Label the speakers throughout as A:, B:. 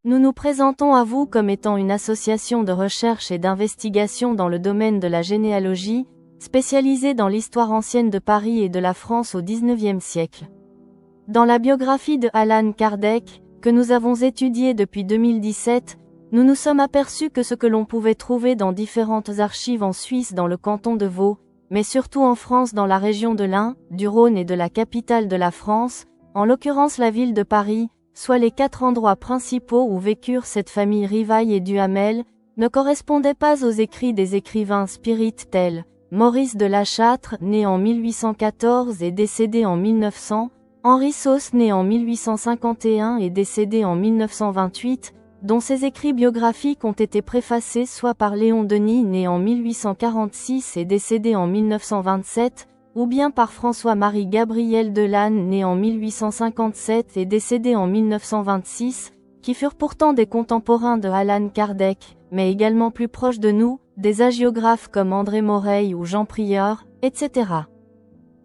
A: Nous nous présentons à vous comme étant une association de recherche et d'investigation dans le domaine de la généalogie, spécialisée dans l'histoire ancienne de Paris et de la France au XIXe siècle. Dans la biographie de Allan Kardec, que nous avons étudiée depuis 2017, nous nous sommes aperçus que ce que l'on pouvait trouver dans différentes archives en Suisse dans le canton de Vaud, mais surtout en France dans la région de l'Ain, du Rhône et de la capitale de la France, en l'occurrence la ville de Paris, soit les 4 endroits principaux où vécurent cette famille Rivail et Duhamel, ne correspondaient pas aux écrits des écrivains spirites tels Maurice de La Châtre, né en 1814 et décédé en 1900, Henri Sauce, né en 1851 et décédé en 1928, dont ces écrits biographiques ont été préfacés soit par Léon Denis, né en 1846 et décédé en 1927, ou bien par François-Marie Gabriel Delanne, né en 1857 et décédé en 1926, qui furent pourtant des contemporains de Allan Kardec, mais également plus proches de nous, des hagiographes comme André Moreil ou Jean Prieur, etc.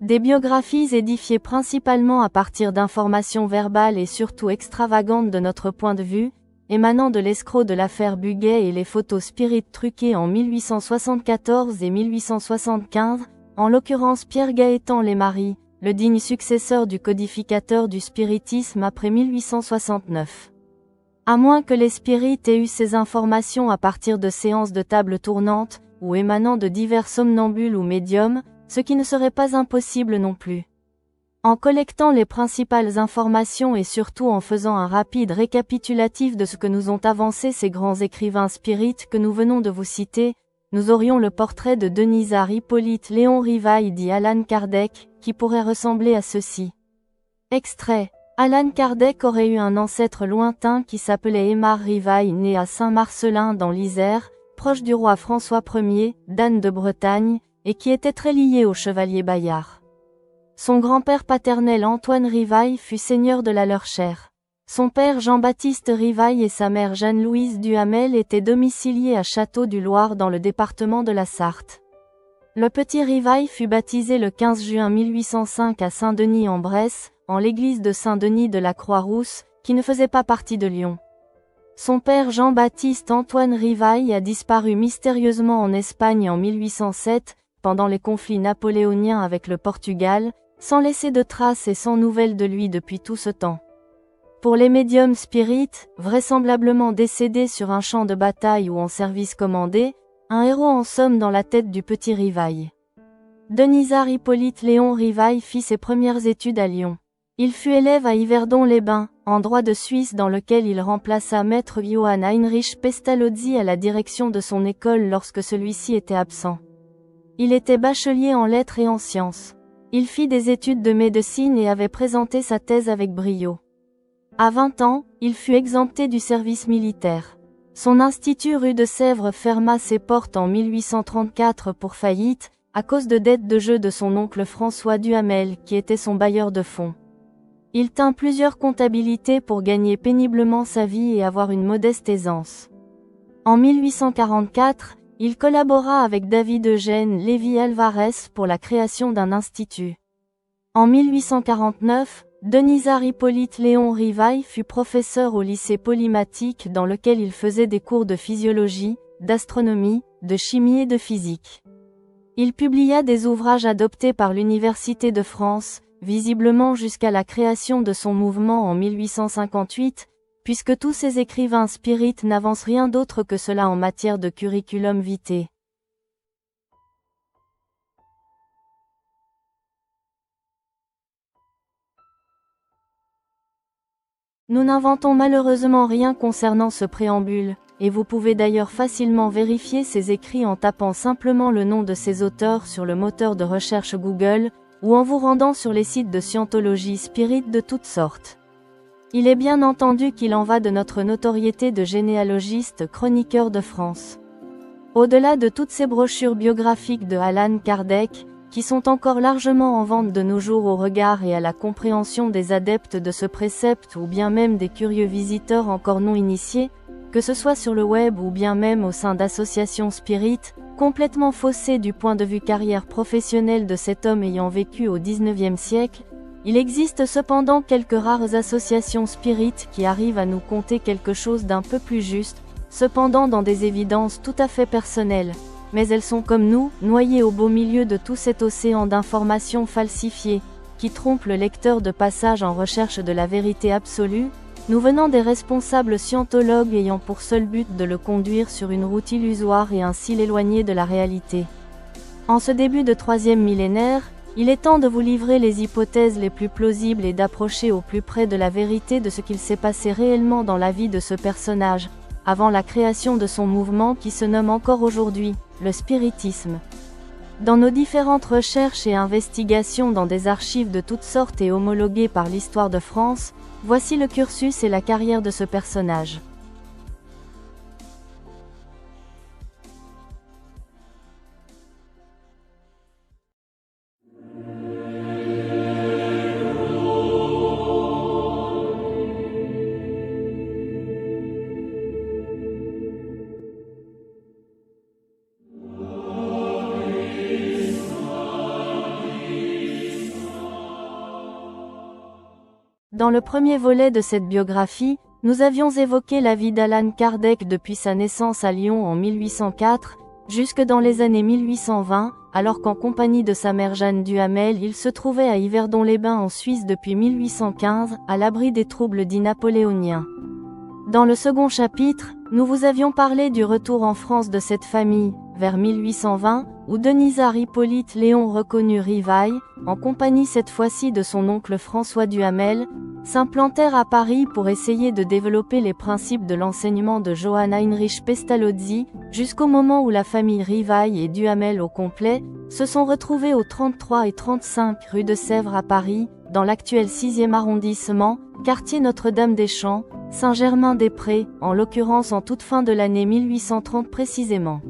A: Des biographies édifiées principalement à partir d'informations verbales et surtout extravagantes de notre point de vue, émanant de l'escroc de l'affaire Buguet et les photos spirites truquées en 1874 et 1875, en l'occurrence Pierre Gaëtan Lesmarie, le digne successeur du codificateur du spiritisme après 1869. À moins que les spirites aient eu ces informations à partir de séances de table tournante, ou émanant de divers somnambules ou médiums, ce qui ne serait pas impossible non plus. En collectant les principales informations et surtout en faisant un rapide récapitulatif de ce que nous ont avancé ces grands écrivains spirites que nous venons de vous citer, nous aurions le portrait de Denisard Hippolyte Léon Rivail dit Allan Kardec, qui pourrait ressembler à ceci. Extrait. Allan Kardec aurait eu un ancêtre lointain qui s'appelait Aymar Rivail, né à Saint-Marcellin dans l'Isère, proche du roi François Ier, d'Anne de Bretagne, et qui était très lié au chevalier Bayard. Son grand-père paternel Antoine Rivail fut seigneur de la Leurchère. Son père Jean-Baptiste Rivail et sa mère Jeanne-Louise Duhamel étaient domiciliés à Château du Loir dans le département de la Sarthe. Le petit Rivail fut baptisé le 15 juin 1805 à Saint-Denis-en-Bresse, en l'église de Saint-Denis de la Croix-Rousse, qui ne faisait pas partie de Lyon. Son père Jean-Baptiste Antoine Rivail a disparu mystérieusement en Espagne en 1807, pendant les conflits napoléoniens avec le Portugal, sans laisser de traces et sans nouvelles de lui depuis tout ce temps. Pour les médiums spirites, vraisemblablement décédés sur un champ de bataille ou en service commandé, un héros en somme dans la tête du petit Rivail. Denisard Hippolyte Léon Rivail fit ses premières études à Lyon. Il fut élève à Yverdon-les-Bains, en droit de Suisse dans lequel il remplaça maître Johann Heinrich Pestalozzi à la direction de son école lorsque celui-ci était absent. Il était bachelier en lettres et en sciences. Il fit des études de médecine et avait présenté sa thèse avec brio. À 20 ans, il fut exempté du service militaire. Son institut rue de Sèvres ferma ses portes en 1834 pour faillite, à cause de dettes de jeu de son oncle François Duhamel qui était son bailleur de fonds. Il tint plusieurs comptabilités pour gagner péniblement sa vie et avoir une modeste aisance. En 1844, il collabora avec David Eugène Lévy Alvarez pour la création d'un institut. En 1849, Denisard Hippolyte Léon Rivail fut professeur au lycée polymathique dans lequel il faisait des cours de physiologie, d'astronomie, de chimie et de physique. Il publia des ouvrages adoptés par l'Université de France, visiblement jusqu'à la création de son mouvement en 1858, puisque tous ces écrivains spirites n'avancent rien d'autre que cela en matière de curriculum vitae. Nous n'inventons malheureusement rien concernant ce préambule, et vous pouvez d'ailleurs facilement vérifier ces écrits en tapant simplement le nom de ces auteurs sur le moteur de recherche Google, ou en vous rendant sur les sites de scientologie spirit de toutes sortes. Il est bien entendu qu'il en va de notre notoriété de généalogiste chroniqueur de France. Au-delà de toutes ces brochures biographiques de Allan Kardec, qui sont encore largement en vente de nos jours au regard et à la compréhension des adeptes de ce précepte ou bien même des curieux visiteurs encore non initiés, que ce soit sur le web ou bien même au sein d'associations spirites, complètement faussées du point de vue carrière professionnelle de cet homme ayant vécu au XIXe siècle, Il existe cependant quelques rares associations spirites qui arrivent à nous conter quelque chose d'un peu plus juste, cependant dans des évidences tout à fait personnelles. Mais elles sont comme nous, noyées au beau milieu de tout cet océan d'informations falsifiées, qui trompent le lecteur de passage en recherche de la vérité absolue, nous venant des responsables scientologues ayant pour seul but de le conduire sur une route illusoire et ainsi l'éloigner de la réalité. En ce début de 3e millénaire, il est temps de vous livrer les hypothèses les plus plausibles et d'approcher au plus près de la vérité de ce qu'il s'est passé réellement dans la vie de ce personnage, avant la création de son mouvement qui se nomme encore aujourd'hui, le spiritisme. Dans nos différentes recherches et investigations dans des archives de toutes sortes et homologuées par l'histoire de France, voici le cursus et la carrière de ce personnage. Dans le premier volet de cette biographie, nous avions évoqué la vie d'Allan Kardec depuis sa naissance à Lyon en 1804, jusque dans les années 1820, alors qu'en compagnie de sa mère Jeanne Duhamel il se trouvait à Yverdon-les-Bains en Suisse depuis 1815, à l'abri des troubles dits napoléoniens. Dans le second chapitre, nous vous avions parlé du retour en France de cette famille, vers 1820, où Denisard Hippolyte Léon reconnut Rivaille, en compagnie cette fois-ci de son oncle François Duhamel, s'implantèrent à Paris pour essayer de développer les principes de l'enseignement de Johann Heinrich Pestalozzi, jusqu'au moment où la famille Rivaille et Duhamel au complet, se sont retrouvés au 33 et 35 rue de Sèvres à Paris, dans l'actuel 6e arrondissement, quartier Notre-Dame-des-Champs, Saint-Germain-des-Prés, en l'occurrence en toute fin de l'année 1830 précisément.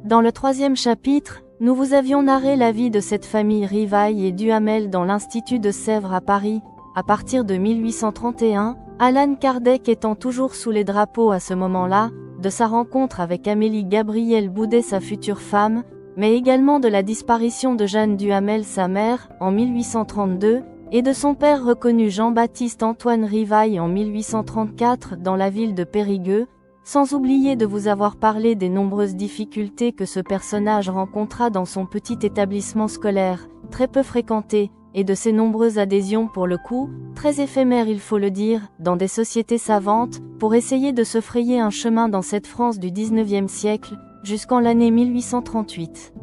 A: Dans le 3e chapitre, nous vous avions narré la vie de cette famille Rivaille et Duhamel dans l'Institut de Sèvres à Paris, à partir de 1831, Allan Kardec étant toujours sous les drapeaux à ce moment-là, de sa rencontre avec Amélie Gabrielle Boudet sa future femme, mais également de la disparition de Jeanne Duhamel sa mère, en 1832, et de son père reconnu Jean-Baptiste Antoine Rivaille en 1834 dans la ville de Périgueux, sans oublier de vous avoir parlé des nombreuses difficultés que ce personnage rencontra dans son petit établissement scolaire, très peu fréquenté, et de ses nombreuses adhésions pour le coup, très éphémères il faut le dire, dans des sociétés savantes, pour essayer de se frayer un chemin dans cette France du 19e siècle, jusqu'en l'année 1838.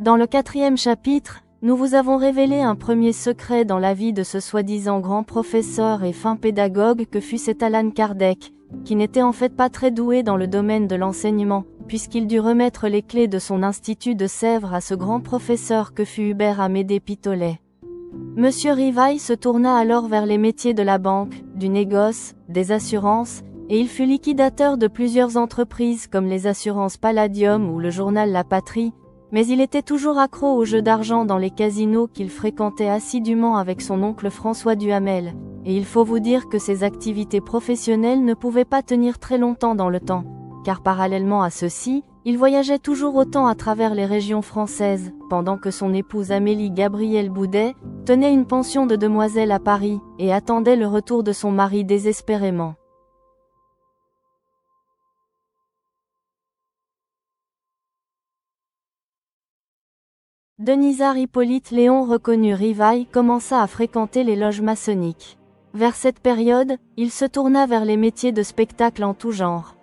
A: Dans le 4e chapitre, nous vous avons révélé un premier secret dans la vie de ce soi-disant grand professeur et fin pédagogue que fut cet Allan Kardec, qui n'était en fait pas très doué dans le domaine de l'enseignement, puisqu'il dut remettre les clés de son institut de Sèvres à ce grand professeur que fut Hubert Amédée Pitolet. Monsieur Rivaille se tourna alors vers les métiers de la banque, du négoce, des assurances, et il fut liquidateur de plusieurs entreprises comme les assurances Palladium ou le journal La Patrie, mais il était toujours accro aux jeux d'argent dans les casinos qu'il fréquentait assidûment avec son oncle François Duhamel, et il faut vous dire que ses activités professionnelles ne pouvaient pas tenir très longtemps dans le temps, car parallèlement à ceci, il voyageait toujours autant à travers les régions françaises, pendant que son épouse Amélie Gabrielle Boudet tenait une pension de demoiselles à Paris, et attendait le retour de son mari désespérément. Denisard Hippolyte Léon reconnut Rivaille commença à fréquenter les loges maçonniques. Vers cette période, il se tourna vers les métiers de spectacle en tout genre.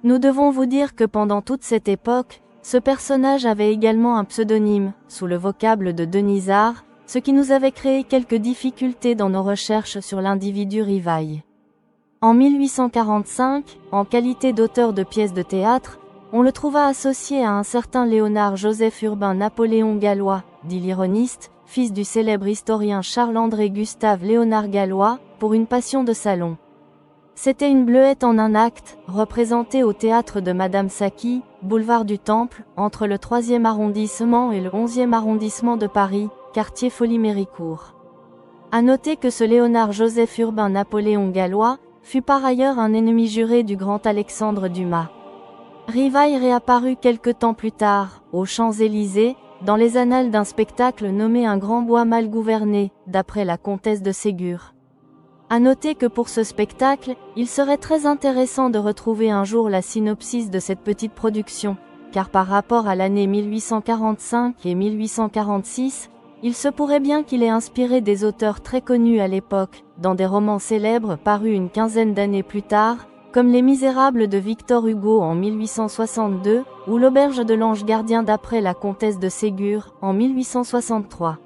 A: Nous devons vous dire que pendant toute cette époque, ce personnage avait également un pseudonyme, sous le vocable de Denisard, ce qui nous avait créé quelques difficultés dans nos recherches sur l'individu Rivaille. En 1845, en qualité d'auteur de pièces de théâtre, on le trouva associé à un certain Léonard Joseph Urbain Napoléon Gallois, dit l'ironiste, fils du célèbre historien Charles-André Gustave Léonard Gallois, pour une passion de salon. C'était une bleuette en un acte, représentée au théâtre de Madame Saqui, boulevard du Temple, entre le 3e arrondissement et le 11e arrondissement de Paris, quartier Folie-Méricourt. À noter que ce Léonard Joseph Urbain Napoléon Gallois fut par ailleurs un ennemi juré du grand Alexandre Dumas. Rivaille réapparut quelque temps plus tard, aux Champs-Élysées, dans les annales d'un spectacle nommé Un grand bois mal gouverné, d'après la comtesse de Ségur. À noter que pour ce spectacle, il serait très intéressant de retrouver un jour la synopsis de cette petite production, car par rapport à l'année 1845 et 1846, il se pourrait bien qu'il ait inspiré des auteurs très connus à l'époque, dans des romans célèbres parus une quinzaine d'années plus tard, comme Les Misérables de Victor Hugo en 1862, ou L'Auberge de l'Ange Gardien d'après la comtesse de Ségur, en 1863.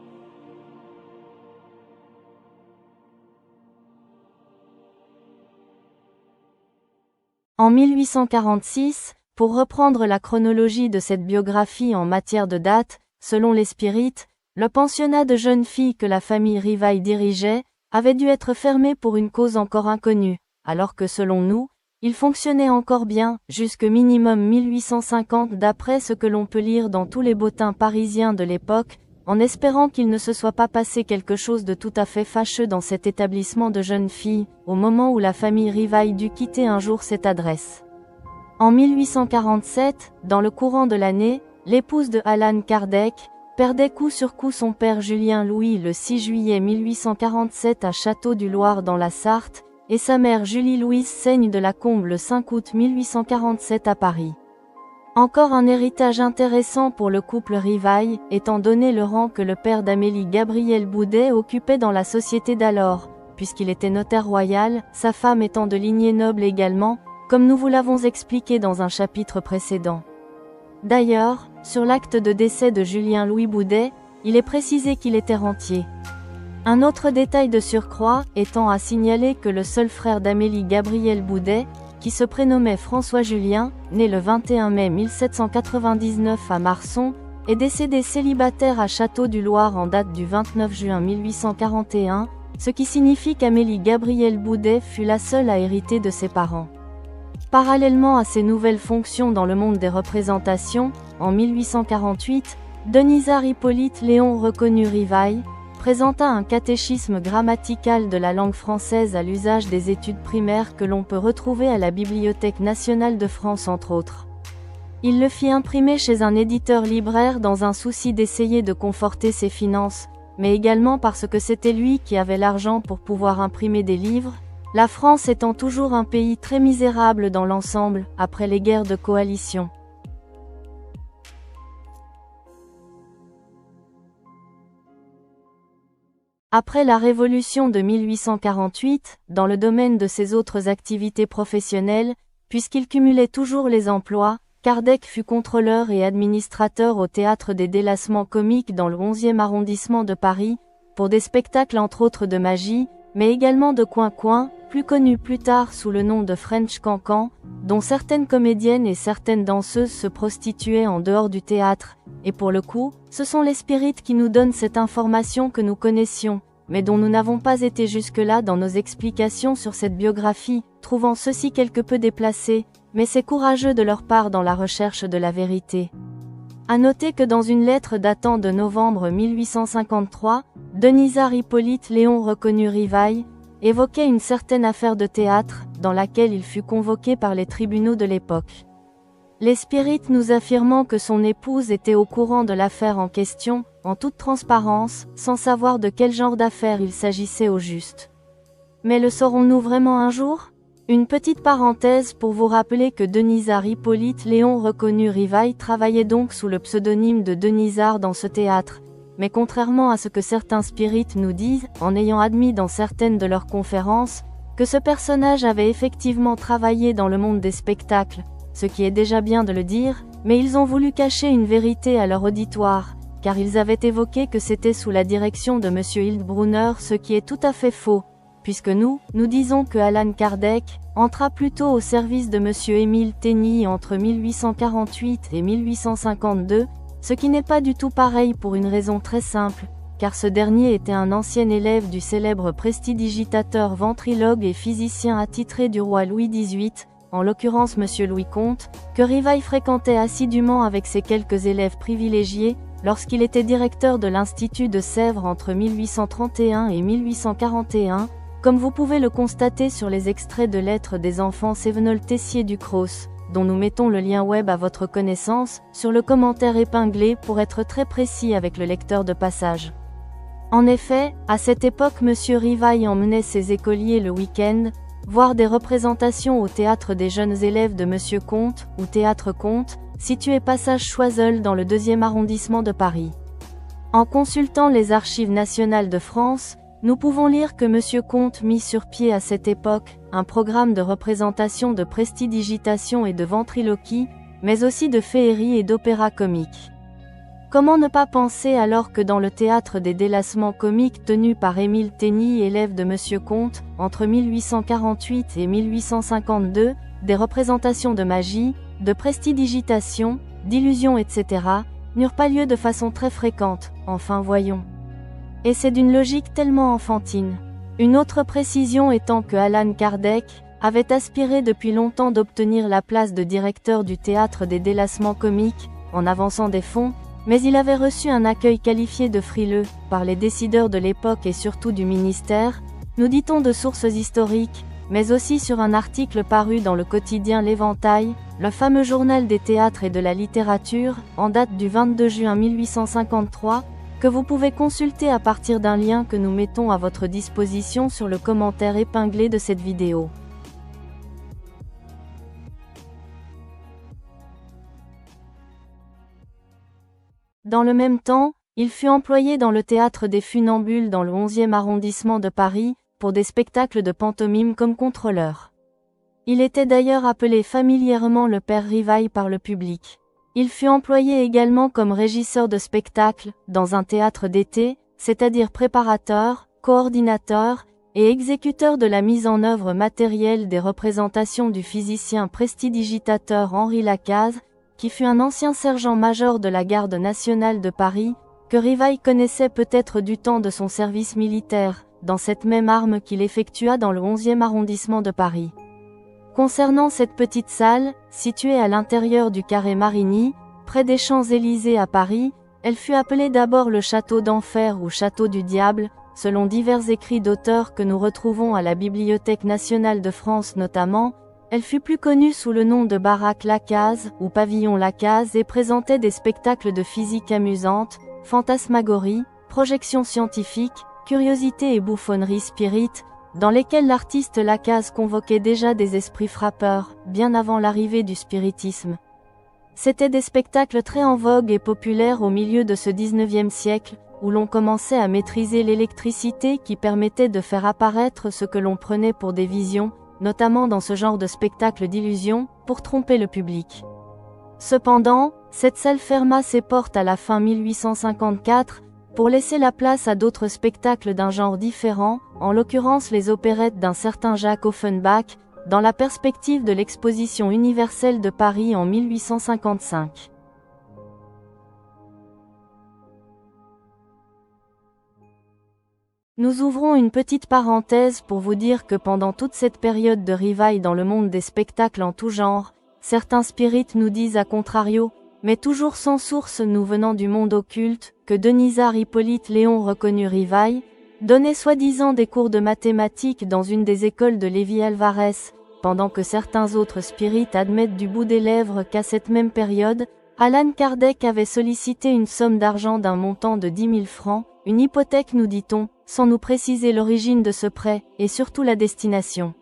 A: En 1846, pour reprendre la chronologie de cette biographie en matière de date, selon les spirites, le pensionnat de jeunes filles que la famille Rivail dirigeait, avait dû être fermé pour une cause encore inconnue, alors que selon nous, il fonctionnait encore bien, jusque minimum 1850 d'après ce que l'on peut lire dans tous les bottins parisiens de l'époque, en espérant qu'il ne se soit pas passé quelque chose de tout à fait fâcheux dans cet établissement de jeunes filles, au moment où la famille Rivail dut quitter un jour cette adresse. En 1847, dans le courant de l'année, l'épouse de Alan Kardec perdait coup sur coup son père Julien Louis le 6 juillet 1847 à Château du Loir dans la Sarthe, et sa mère Julie-Louise Saigne de la Combe le 5 août 1847 à Paris. Encore un héritage intéressant pour le couple Rivail, étant donné le rang que le père d'Amélie Gabriel Boudet occupait dans la société d'alors, puisqu'il était notaire royal, sa femme étant de lignée noble également, comme nous vous l'avons expliqué dans un chapitre précédent. D'ailleurs, sur l'acte de décès de Julien Louis Boudet, il est précisé qu'il était rentier. Un autre détail de surcroît étant à signaler que le seul frère d'Amélie Gabriel Boudet, qui se prénommait François Julien, né le 21 mai 1799 à Marson, est décédé célibataire à Château du Loir en date du 29 juin 1841, ce qui signifie qu'Amélie Gabriel Boudet fut la seule à hériter de ses parents. Parallèlement à ses nouvelles fonctions dans le monde des représentations, en 1848, Denisard Hippolyte Léon reconnu Rivail présenta un catéchisme grammatical de la langue française à l'usage des études primaires que l'on peut retrouver à la Bibliothèque nationale de France entre autres. Il le fit imprimer chez un éditeur-libraire dans un souci d'essayer de conforter ses finances, mais également parce que c'était lui qui avait l'argent pour pouvoir imprimer des livres, la France étant toujours un pays très misérable dans l'ensemble, après les guerres de coalition. Après la Révolution de 1848, dans le domaine de ses autres activités professionnelles, puisqu'il cumulait toujours les emplois, Kardec fut contrôleur et administrateur au Théâtre des Délassements Comiques dans le 11e arrondissement de Paris, pour des spectacles entre autres de magie, mais également de coin-coin, plus connu plus tard sous le nom de French Cancan, dont certaines comédiennes et certaines danseuses se prostituaient en dehors du théâtre, et pour le coup, ce sont les spirites qui nous donnent cette information que nous connaissions, mais dont nous n'avons pas été jusque-là dans nos explications sur cette biographie, trouvant ceci quelque peu déplacé, mais c'est courageux de leur part dans la recherche de la vérité. À noter que dans une lettre datant de novembre 1853, Denisard Hippolyte Léon reconnu Rivail évoquait une certaine affaire de théâtre, dans laquelle il fut convoqué par les tribunaux de l'époque. Les spirites nous affirmant que son épouse était au courant de l'affaire en question, en toute transparence, sans savoir de quel genre d'affaire il s'agissait au juste. Mais le saurons-nous vraiment un jour ? Une petite parenthèse pour vous rappeler que Denisard Hippolyte Léon reconnu Rivail travaillait donc sous le pseudonyme de Denisard dans ce théâtre, mais contrairement à ce que certains spirites nous disent, en ayant admis dans certaines de leurs conférences, que ce personnage avait effectivement travaillé dans le monde des spectacles, ce qui est déjà bien de le dire, mais ils ont voulu cacher une vérité à leur auditoire, car ils avaient évoqué que c'était sous la direction de M. Hildbrunner, ce qui est tout à fait faux, puisque nous disons que Alan Kardec entra plutôt au service de M. Émile Taigny entre 1848 et 1852, ce qui n'est pas du tout pareil pour une raison très simple, car ce dernier était un ancien élève du célèbre prestidigitateur ventriloque et physicien attitré du roi Louis XVIII, en l'occurrence M. Louis Comte, que Rivail fréquentait assidûment avec ses quelques élèves privilégiés, lorsqu'il était directeur de l'Institut de Sèvres entre 1831 et 1841, comme vous pouvez le constater sur les extraits de lettres des enfants Sévenol Tessier du Cros, dont nous mettons le lien web à votre connaissance, sur le commentaire épinglé pour être très précis avec le lecteur de passage. En effet, à cette époque Monsieur Rivail emmenait ses écoliers le week-end, voir des représentations au théâtre des jeunes élèves de Monsieur Comte, ou Théâtre Comte, situé passage Choiseul dans le 2e arrondissement de Paris. En consultant les archives nationales de France, nous pouvons lire que Monsieur Comte mit sur pied à cette époque un programme de représentation de prestidigitation et de ventriloquie, mais aussi de féerie et d'opéra comique. Comment ne pas penser alors que dans le théâtre des délassements comiques tenu par Émile Taigny, élève de Monsieur Comte, entre 1848 et 1852, des représentations de magie, de prestidigitation, d'illusion etc., n'eurent pas lieu de façon très fréquente, enfin voyons. Et c'est d'une logique tellement enfantine. Une autre précision étant que Allan Kardec avait aspiré depuis longtemps d'obtenir la place de directeur du théâtre des délassements comiques, en avançant des fonds, mais il avait reçu un accueil qualifié de frileux, par les décideurs de l'époque et surtout du ministère, nous dit-on de sources historiques, mais aussi sur un article paru dans le quotidien L'Éventail, le fameux journal des théâtres et de la littérature, en date du 22 juin 1853, que vous pouvez consulter à partir d'un lien que nous mettons à votre disposition sur le commentaire épinglé de cette vidéo. Dans le même temps, il fut employé dans le théâtre des Funambules dans le 11e arrondissement de Paris, pour des spectacles de pantomime comme contrôleur. Il était d'ailleurs appelé familièrement le Père Rivail par le public. Il fut employé également comme régisseur de spectacle, dans un théâtre d'été, c'est-à-dire préparateur, coordinateur, et exécuteur de la mise en œuvre matérielle des représentations du physicien prestidigitateur Henri Lacaze, qui fut un ancien sergent-major de la Garde nationale de Paris, que Rivail connaissait peut-être du temps de son service militaire, dans cette même arme qu'il effectua dans le 11e arrondissement de Paris. Concernant cette petite salle, située à l'intérieur du carré Marigny, près des Champs-Élysées à Paris, elle fut appelée d'abord le château d'Enfer ou château du diable, selon divers écrits d'auteurs que nous retrouvons à la Bibliothèque nationale de France notamment. Elle fut plus connue sous le nom de baraque Lacaze ou pavillon Lacaze et présentait des spectacles de physique amusante, fantasmagorie, projections scientifiques, curiosités et bouffonneries spirites, dans lesquels l'artiste Lacaze convoquait déjà des esprits frappeurs, bien avant l'arrivée du spiritisme. C'étaient des spectacles très en vogue et populaires au milieu de ce 19e siècle, où l'on commençait à maîtriser l'électricité qui permettait de faire apparaître ce que l'on prenait pour des visions, notamment dans ce genre de spectacle d'illusion, pour tromper le public. Cependant, cette salle ferma ses portes à la fin 1854, pour laisser la place à d'autres spectacles d'un genre différent, en l'occurrence les opérettes d'un certain Jacques Offenbach, dans la perspective de l'exposition universelle de Paris en 1855. Nous ouvrons une petite parenthèse pour vous dire que pendant toute cette période de Rivail dans le monde des spectacles en tout genre, certains spirites nous disent à contrario, mais toujours sans source nous venant du monde occulte, que Denisard Hippolyte Léon reconnu Rivail, donnait soi-disant des cours de mathématiques dans une des écoles de Lévi-Alvarez, pendant que certains autres spirites admettent du bout des lèvres qu'à cette même période, Allan Kardec avait sollicité une somme d'argent d'un montant de 10 000 francs, une hypothèque nous dit-on, sans nous préciser l'origine de ce prêt, et surtout la destination.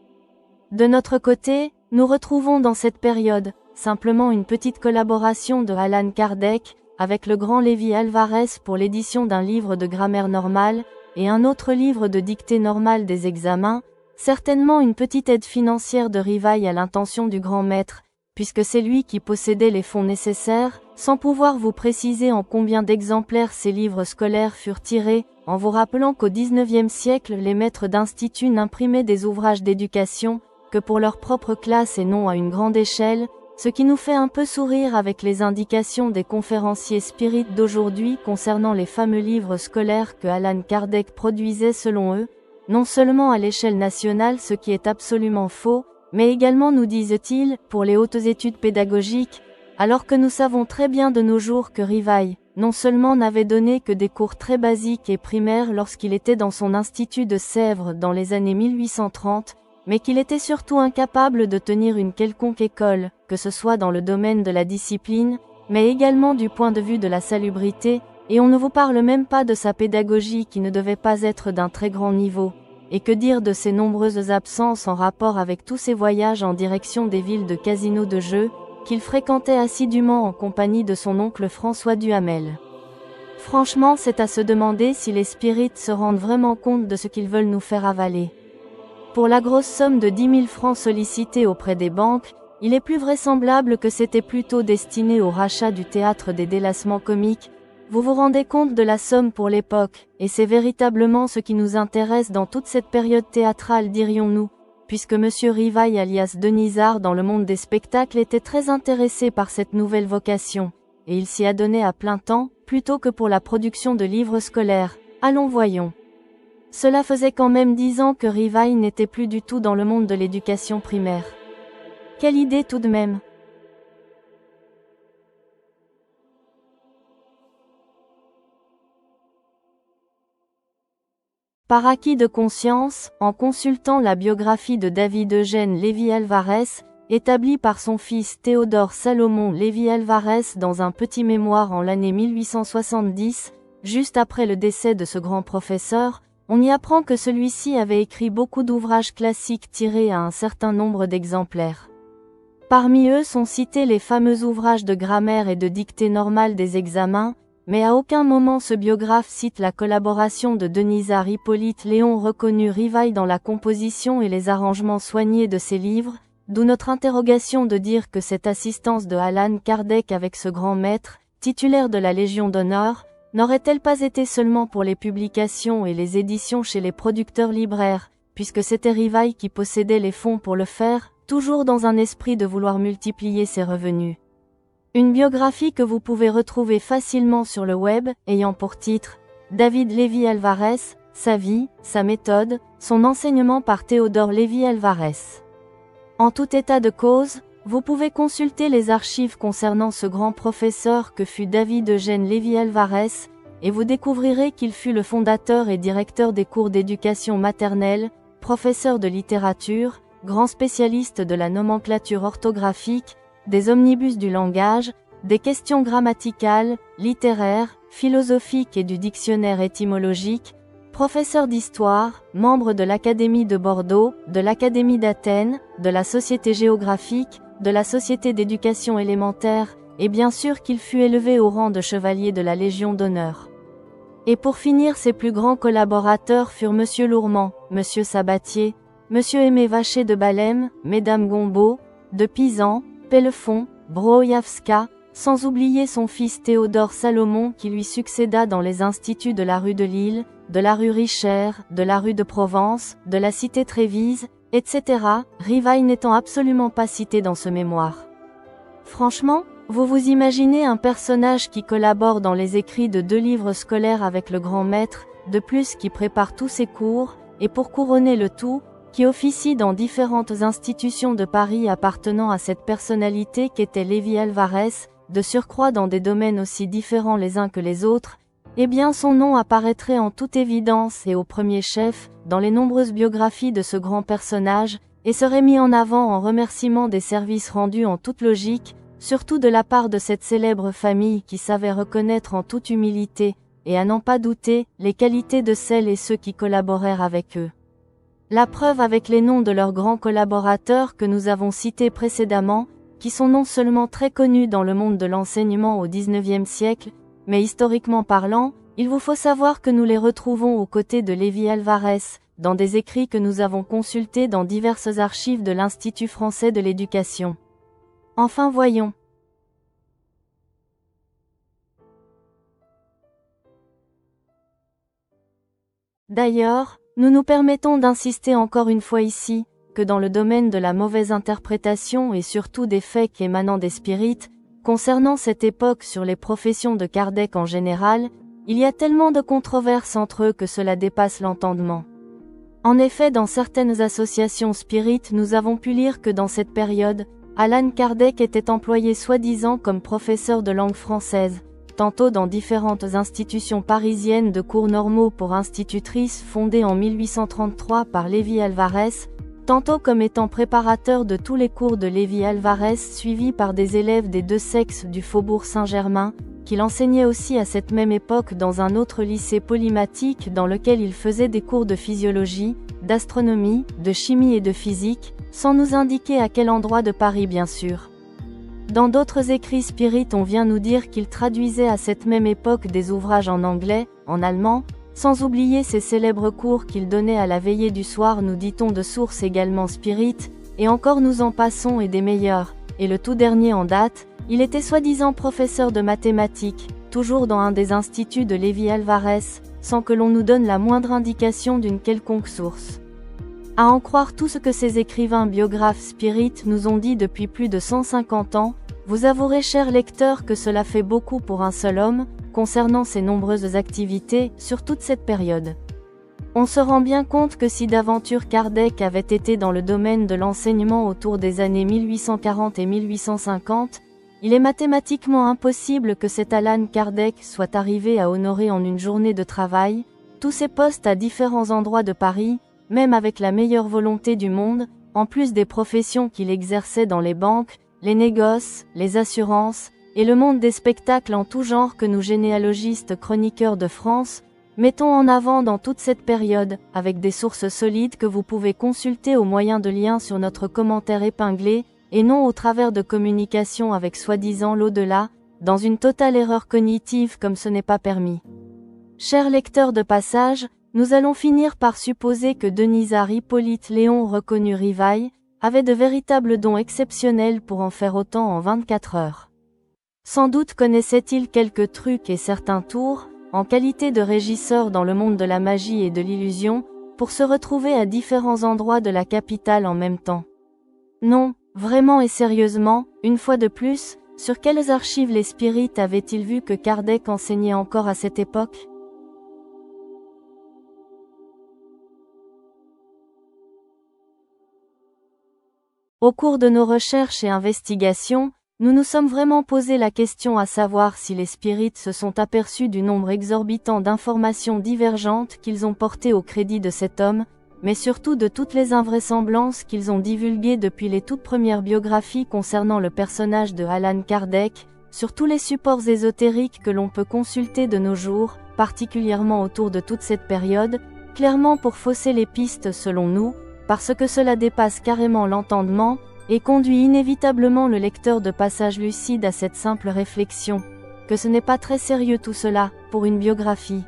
A: De notre côté, nous retrouvons dans cette période, simplement une petite collaboration de Allan Kardec, avec le grand Lévi-Alvarez pour l'édition d'un livre de grammaire normale, et un autre livre de dictée normale des examens, certainement une petite aide financière de Rivail à l'intention du grand maître, puisque c'est lui qui possédait les fonds nécessaires, sans pouvoir vous préciser en combien d'exemplaires ces livres scolaires furent tirés, en vous rappelant qu'au XIXe siècle les maîtres d'institut n'imprimaient des ouvrages d'éducation, que pour leur propre classe et non à une grande échelle, ce qui nous fait un peu sourire avec les indications des conférenciers spirites d'aujourd'hui concernant les fameux livres scolaires que Allan Kardec produisait selon eux, non seulement à l'échelle nationale ce qui est absolument faux, mais également nous disent-ils, pour les hautes études pédagogiques, alors que nous savons très bien de nos jours que Rivail, non seulement n'avait donné que des cours très basiques et primaires lorsqu'il était dans son institut de Sèvres dans les années 1830, mais qu'il était surtout incapable de tenir une quelconque école, que ce soit dans le domaine de la discipline, mais également du point de vue de la salubrité, et on ne vous parle même pas de sa pédagogie qui ne devait pas être d'un très grand niveau. Et que dire de ses nombreuses absences en rapport avec tous ses voyages en direction des villes de casinos de jeux, qu'il fréquentait assidûment en compagnie de son oncle François Duhamel. Franchement, c'est à se demander si les spirites se rendent vraiment compte de ce qu'ils veulent nous faire avaler. Pour la grosse somme de 10 000 francs sollicitée auprès des banques, il est plus vraisemblable que c'était plutôt destiné au rachat du théâtre des délassements comiques. Vous vous rendez compte de la somme pour l'époque, et c'est véritablement ce qui nous intéresse dans toute cette période théâtrale, dirions-nous, puisque Monsieur Rivail alias Denisard dans le monde des spectacles était très intéressé par cette nouvelle vocation, et il s'y adonnait à plein temps, plutôt que pour la production de livres scolaires. Allons voyons. Cela faisait quand même 10 ans que Rivail n'était plus du tout dans le monde de l'éducation primaire. Quelle idée tout de même! Par acquis de conscience, en consultant la biographie de David Eugène Lévy-Alvarez, établie par son fils Théodore Salomon Lévy-Alvarez dans un petit mémoire en l'année 1870, juste après le décès de ce grand professeur, on y apprend que celui-ci avait écrit beaucoup d'ouvrages classiques tirés à un certain nombre d'exemplaires. Parmi eux sont cités les fameux ouvrages de grammaire et de dictée normale des examens, mais à aucun moment ce biographe cite la collaboration de Denisard Hippolyte Léon reconnu Rivail dans la composition et les arrangements soignés de ses livres, d'où notre interrogation de dire que cette assistance de Allan Kardec avec ce grand maître, titulaire de la Légion d'honneur, n'aurait-elle pas été seulement pour les publications et les éditions chez les producteurs libraires, puisque c'était Rivail qui possédait les fonds pour le faire, toujours dans un esprit de vouloir multiplier ses revenus. Une biographie que vous pouvez retrouver facilement sur le web, ayant pour titre « David Lévy-Alvarez, sa vie, sa méthode, son enseignement par Théodore Lévy-Alvarez ». En tout état de cause, vous pouvez consulter les archives concernant ce grand professeur que fut David Eugène Lévy-Alvarez, et vous découvrirez qu'il fut le fondateur et directeur des cours d'éducation maternelle, professeur de littérature, grand spécialiste de la nomenclature orthographique, des omnibus du langage, des questions grammaticales, littéraires, philosophiques et du dictionnaire étymologique, professeur d'histoire, membre de l'Académie de Bordeaux, de l'Académie d'Athènes, de la Société géographique, de la Société d'éducation élémentaire, et bien sûr qu'il fut élevé au rang de chevalier de la Légion d'honneur. Et pour finir, ses plus grands collaborateurs furent Monsieur Lourmand, Monsieur Sabatier, Monsieur Aimé Vacher de Balem, Mesdames Gombault, de Pisan, Pellefond, Brojawska, sans oublier son fils Théodore Salomon qui lui succéda dans les instituts de la rue de Lille, de la rue Richer, de la rue de Provence, de la cité Trévise, etc., Rivail n'étant absolument pas cité dans ce mémoire. Franchement, vous vous imaginez un personnage qui collabore dans les écrits de 2 livres scolaires avec le grand maître, de plus qui prépare tous ses cours, et pour couronner le tout, qui officie dans différentes institutions de Paris appartenant à cette personnalité qu'était Lévy-Alvarez, de surcroît dans des domaines aussi différents les uns que les autres, eh bien son nom apparaîtrait en toute évidence et au premier chef, dans les nombreuses biographies de ce grand personnage, et serait mis en avant en remerciement des services rendus en toute logique, surtout de la part de cette célèbre famille qui savait reconnaître en toute humilité, et à n'en pas douter, les qualités de celles et ceux qui collaborèrent avec eux. La preuve avec les noms de leurs grands collaborateurs que nous avons cités précédemment, qui sont non seulement très connus dans le monde de l'enseignement au XIXe siècle, mais historiquement parlant, il vous faut savoir que nous les retrouvons aux côtés de Lévy-Alvarez, dans des écrits que nous avons consultés dans diverses archives de l'Institut français de l'éducation. Enfin voyons. D'ailleurs, nous nous permettons d'insister encore une fois ici, que dans le domaine de la mauvaise interprétation et surtout des faits émanant des spirites, concernant cette époque sur les professions de Kardec en général, il y a tellement de controverses entre eux que cela dépasse l'entendement. En effet, dans certaines associations spirites, nous avons pu lire que dans cette période, Allan Kardec était employé soi-disant comme professeur de langue française, tantôt dans différentes institutions parisiennes de cours normaux pour institutrices fondées en 1833 par Lévy-Alvarez, tantôt comme étant préparateur de tous les cours de Lévi Alvarez suivis par des élèves des deux sexes du Faubourg Saint-Germain, qu'il enseignait aussi à cette même époque dans un autre lycée polymathique dans lequel il faisait des cours de physiologie, d'astronomie, de chimie et de physique, sans nous indiquer à quel endroit de Paris bien sûr. Dans d'autres écrits spirites on vient nous dire qu'il traduisait à cette même époque des ouvrages en anglais, en allemand, sans oublier ses célèbres cours qu'il donnait à la veillée du soir nous dit-on de sources également spirites, et encore nous en passons et des meilleurs, et le tout dernier en date, il était soi-disant professeur de mathématiques, toujours dans un des instituts de Lévi Alvarez, sans que l'on nous donne la moindre indication d'une quelconque source. À en croire tout ce que ces écrivains biographes spirites nous ont dit depuis plus de 150 ans, vous avouerez chers lecteurs que cela fait beaucoup pour un seul homme, concernant ses nombreuses activités, sur toute cette période. On se rend bien compte que si d'aventure Kardec avait été dans le domaine de l'enseignement autour des années 1840 et 1850, il est mathématiquement impossible que cet Allan Kardec soit arrivé à honorer en une journée de travail, tous ses postes à différents endroits de Paris, même avec la meilleure volonté du monde, en plus des professions qu'il exerçait dans les banques, les négoces, les assurances, et le monde des spectacles en tout genre que nous généalogistes chroniqueurs de France, mettons en avant dans toute cette période, avec des sources solides que vous pouvez consulter au moyen de liens sur notre commentaire épinglé, et non au travers de communications avec soi-disant l'au-delà, dans une totale erreur cognitive comme ce n'est pas permis. Chers lecteurs de passage, nous allons finir par supposer que Denisard Hippolyte Léon reconnu Rivail, avait de véritables dons exceptionnels pour en faire autant en 24 heures. Sans doute connaissait-il quelques trucs et certains tours, en qualité de régisseur dans le monde de la magie et de l'illusion, pour se retrouver à différents endroits de la capitale en même temps. Non, vraiment et sérieusement, une fois de plus, sur quelles archives les spirites avaient-ils vu que Kardec enseignait encore à cette époque ? Au cours de nos recherches et investigations, nous nous sommes vraiment posé la question à savoir si les spirites se sont aperçus du nombre exorbitant d'informations divergentes qu'ils ont portées au crédit de cet homme, mais surtout de toutes les invraisemblances qu'ils ont divulguées depuis les toutes premières biographies concernant le personnage de Allan Kardec, sur tous les supports ésotériques que l'on peut consulter de nos jours, particulièrement autour de toute cette période, clairement pour fausser les pistes selon nous, parce que cela dépasse carrément l'entendement, et conduit inévitablement le lecteur de passage lucide à cette simple réflexion, que ce n'est pas très sérieux tout cela, pour une biographie.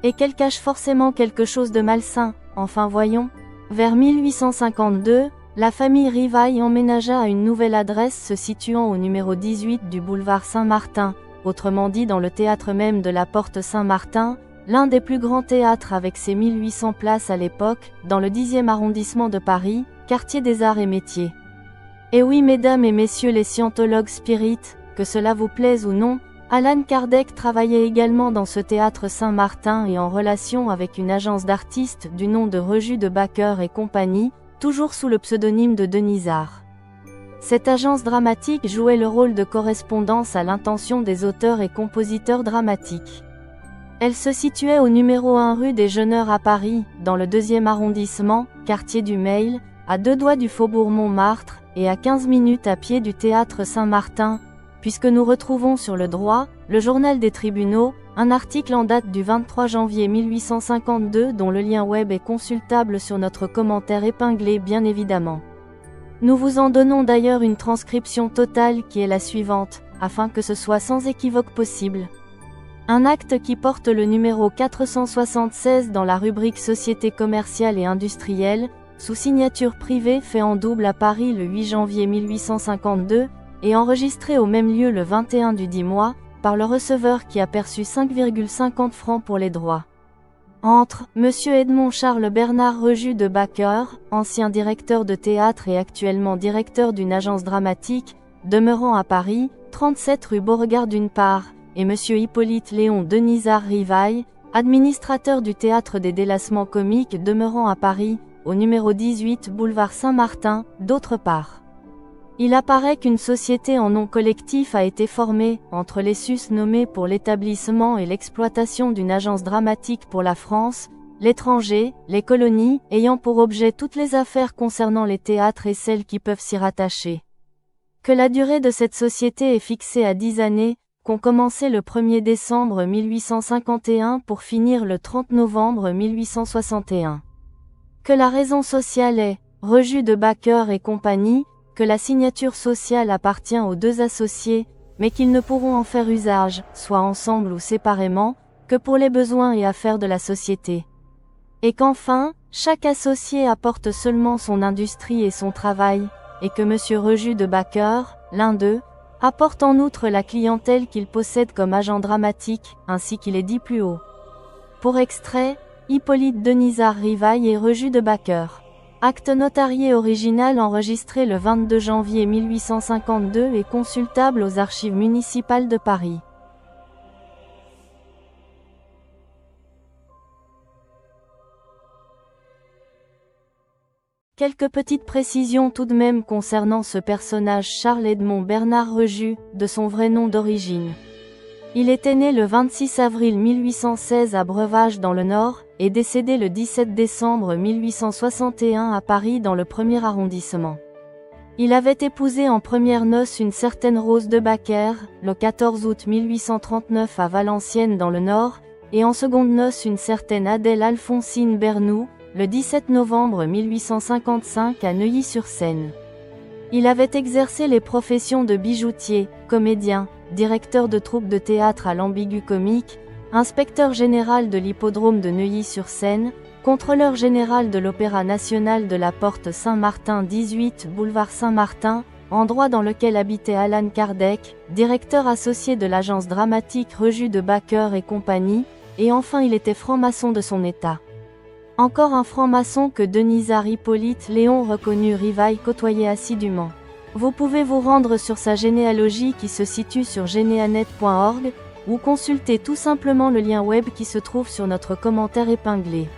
A: Et qu'elle cache forcément quelque chose de malsain, enfin voyons. Vers 1852, la famille Rivail emménagea à une nouvelle adresse se situant au numéro 18 du boulevard Saint-Martin, autrement dit dans le théâtre même de la Porte Saint-Martin, l'un des plus grands théâtres avec ses 1800 places à l'époque, dans le 10e arrondissement de Paris, quartier des arts et métiers. Et oui mesdames et messieurs les scientologues spirites, que cela vous plaise ou non, Allan Kardec travaillait également dans ce théâtre Saint-Martin et en relation avec une agence d'artistes du nom de Rejus de Backer et compagnie, toujours sous le pseudonyme de Denisard. Cette agence dramatique jouait le rôle de correspondance à l'intention des auteurs et compositeurs dramatiques. Elle se situait au numéro 1 rue des Jeuneurs à Paris, dans le 2e arrondissement, quartier du Mail, à 2 doigts du faubourg Montmartre, et à 15 minutes à pied du théâtre Saint-Martin, puisque nous retrouvons sur le droit, le journal des tribunaux, un article en date du 23 janvier 1852 dont le lien web est consultable sur notre commentaire épinglé bien évidemment. Nous vous en donnons d'ailleurs une transcription totale qui est la suivante, afin que ce soit sans équivoque possible. Un acte qui porte le numéro 476 dans la rubrique Société commerciale et industrielle, sous signature privée fait en double à Paris le 8 janvier 1852, et enregistré au même lieu le 21 du dit mois, par le receveur qui a perçu 5,50 francs pour les droits. Entre Monsieur Edmond Charles Bernard Rejus de Backer, ancien directeur de théâtre et actuellement directeur d'une agence dramatique, demeurant à Paris, 37 rue Beauregard d'une part, et Monsieur Hippolyte Léon Denisard Rivail, administrateur du théâtre des Délassements comiques demeurant à Paris, au numéro 18 boulevard Saint-Martin, d'autre part. Il apparaît qu'une société en nom collectif a été formée, entre les sus nommés pour l'établissement et l'exploitation d'une agence dramatique pour la France, l'étranger, les colonies, ayant pour objet toutes les affaires concernant les théâtres et celles qui peuvent s'y rattacher. Que la durée de cette société est fixée à 10 années, qu'ont commencé le 1er décembre 1851 pour finir le 30 novembre 1861. Que la raison sociale est, Rejus de Backer et compagnie, que la signature sociale appartient aux deux associés, mais qu'ils ne pourront en faire usage, soit ensemble ou séparément, que pour les besoins et affaires de la société. Et qu'enfin, chaque associé apporte seulement son industrie et son travail, et que M. Rejus de Backer, l'un d'eux, apporte en outre la clientèle qu'il possède comme agent dramatique, ainsi qu'il est dit plus haut. Pour extrait, Hippolyte Denisard Rivail et Rejus de Backer. Acte notarié original enregistré le 22 janvier 1852 et consultable aux archives municipales de Paris. Quelques petites précisions tout de même concernant ce personnage Charles-Edmond Bernard Rejus, de son vrai nom d'origine. Il était né le 26 avril 1816 à Breuvage dans le Nord, et décédé le 17 décembre 1861 à Paris dans le 1er arrondissement. Il avait épousé en premières noces une certaine Rose de Backer, le 14 août 1839 à Valenciennes dans le Nord, et en secondes noces une certaine Adèle Alphonsine Bernoux, le 17 novembre 1855 à Neuilly-sur-Seine. Il avait exercé les professions de bijoutier, comédien, directeur de troupe de théâtre à l'Ambigu Comique, inspecteur général de l'hippodrome de Neuilly-sur-Seine, contrôleur général de l'Opéra national de la Porte Saint-Martin 18 boulevard Saint-Martin, endroit dans lequel habitait Allan Kardec, directeur associé de l'agence dramatique Rejus de Backer et compagnie, et enfin il était franc-maçon de son état. Encore un franc-maçon que Denisard Hippolyte Léon reconnu Rivail côtoyait assidûment. Vous pouvez vous rendre sur sa généalogie qui se situe sur geneanet.org, ou consulter tout simplement le lien web qui se trouve sur notre commentaire épinglé.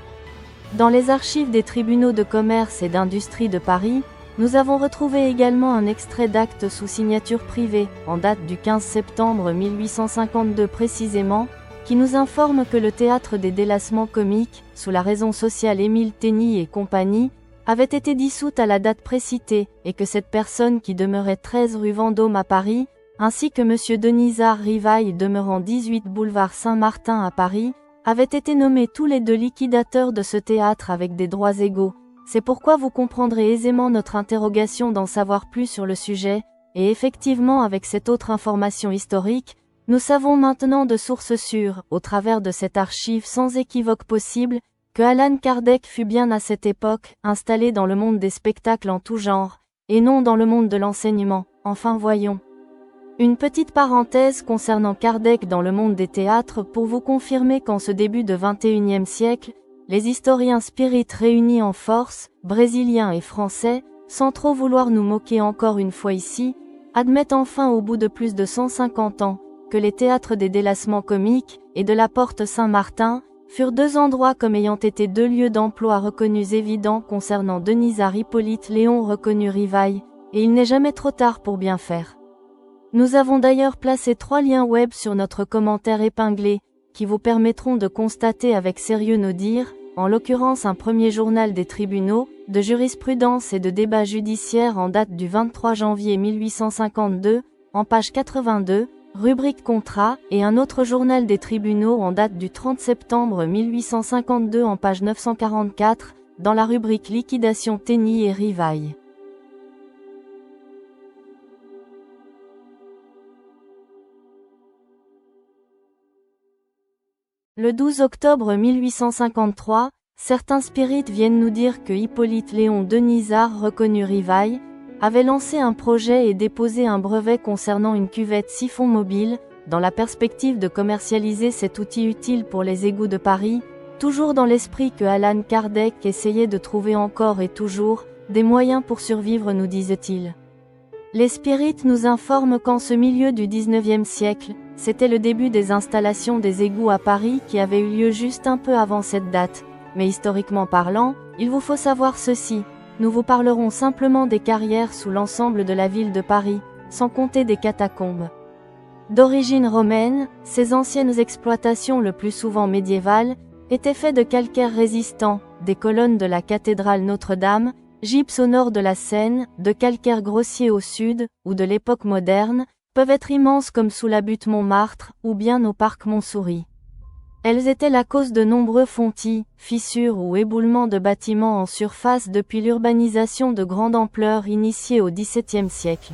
A: Dans les archives des tribunaux de commerce et d'industrie de Paris, nous avons retrouvé également un extrait d'acte sous signature privée, en date du 15 septembre 1852 précisément, qui nous informe que le théâtre des délassements comiques, sous la raison sociale Émile Tény et compagnie, avait été dissoute à la date précitée, et que cette personne qui demeurait 13 rue Vendôme à Paris, ainsi que M. Denisard Rivail demeurant 18 boulevard Saint-Martin à Paris, avaient été nommés tous les deux liquidateurs de ce théâtre avec des droits égaux. C'est pourquoi vous comprendrez aisément notre interrogation d'en savoir plus sur le sujet, et effectivement avec cette autre information historique, nous savons maintenant de sources sûres, au travers de cette archive sans équivoque possible, que Allan Kardec fut bien à cette époque installé dans le monde des spectacles en tout genre, et non dans le monde de l'enseignement. Enfin voyons. Une petite parenthèse concernant Kardec dans le monde des théâtres pour vous confirmer qu'en ce début de XXIe siècle, les historiens spirites réunis en force, brésiliens et français, sans trop vouloir nous moquer encore une fois ici, admettent enfin au bout de plus de 150 ans, que les théâtres des délassements comiques, et de la Porte Saint-Martin, furent deux endroits comme ayant été deux lieux d'emploi reconnus évidents concernant Denisard Hippolyte Léon reconnu Rivail, et il n'est jamais trop tard pour bien faire. Nous avons d'ailleurs placé 3 liens web sur notre commentaire épinglé, qui vous permettront de constater avec sérieux nos dires, en l'occurrence un premier journal des tribunaux, de jurisprudence et de débat judiciaire en date du 23 janvier 1852, en page 82, rubrique contrat, et un autre journal des tribunaux en date du 30 septembre 1852 en page 944, dans la rubrique liquidation Tény et Rivail. Le 12 octobre 1853, certains spirites viennent nous dire que Hippolyte Léon Denisard reconnu Rivail, avait lancé un projet et déposé un brevet concernant une cuvette siphon mobile, dans la perspective de commercialiser cet outil utile pour les égouts de Paris, toujours dans l'esprit que Allan Kardec essayait de trouver encore et toujours, des moyens pour survivre nous disent-ils. Les spirites nous informent qu'en ce milieu du XIXe siècle, c'était le début des installations des égouts à Paris qui avait eu lieu juste un peu avant cette date, mais historiquement parlant, il vous faut savoir ceci. Nous vous parlerons simplement des carrières sous l'ensemble de la ville de Paris, sans compter des catacombes. D'origine romaine, ces anciennes exploitations le plus souvent médiévales, était fait de calcaire résistant, des colonnes de la cathédrale Notre-Dame, gypse au nord de la Seine, de calcaire grossier au sud, ou de l'époque moderne, peuvent être immenses comme sous la butte Montmartre, ou bien au parc Montsouris. Elles étaient la cause de nombreux fontis, fissures ou éboulements de bâtiments en surface depuis l'urbanisation de grande ampleur initiée au XVIIe siècle.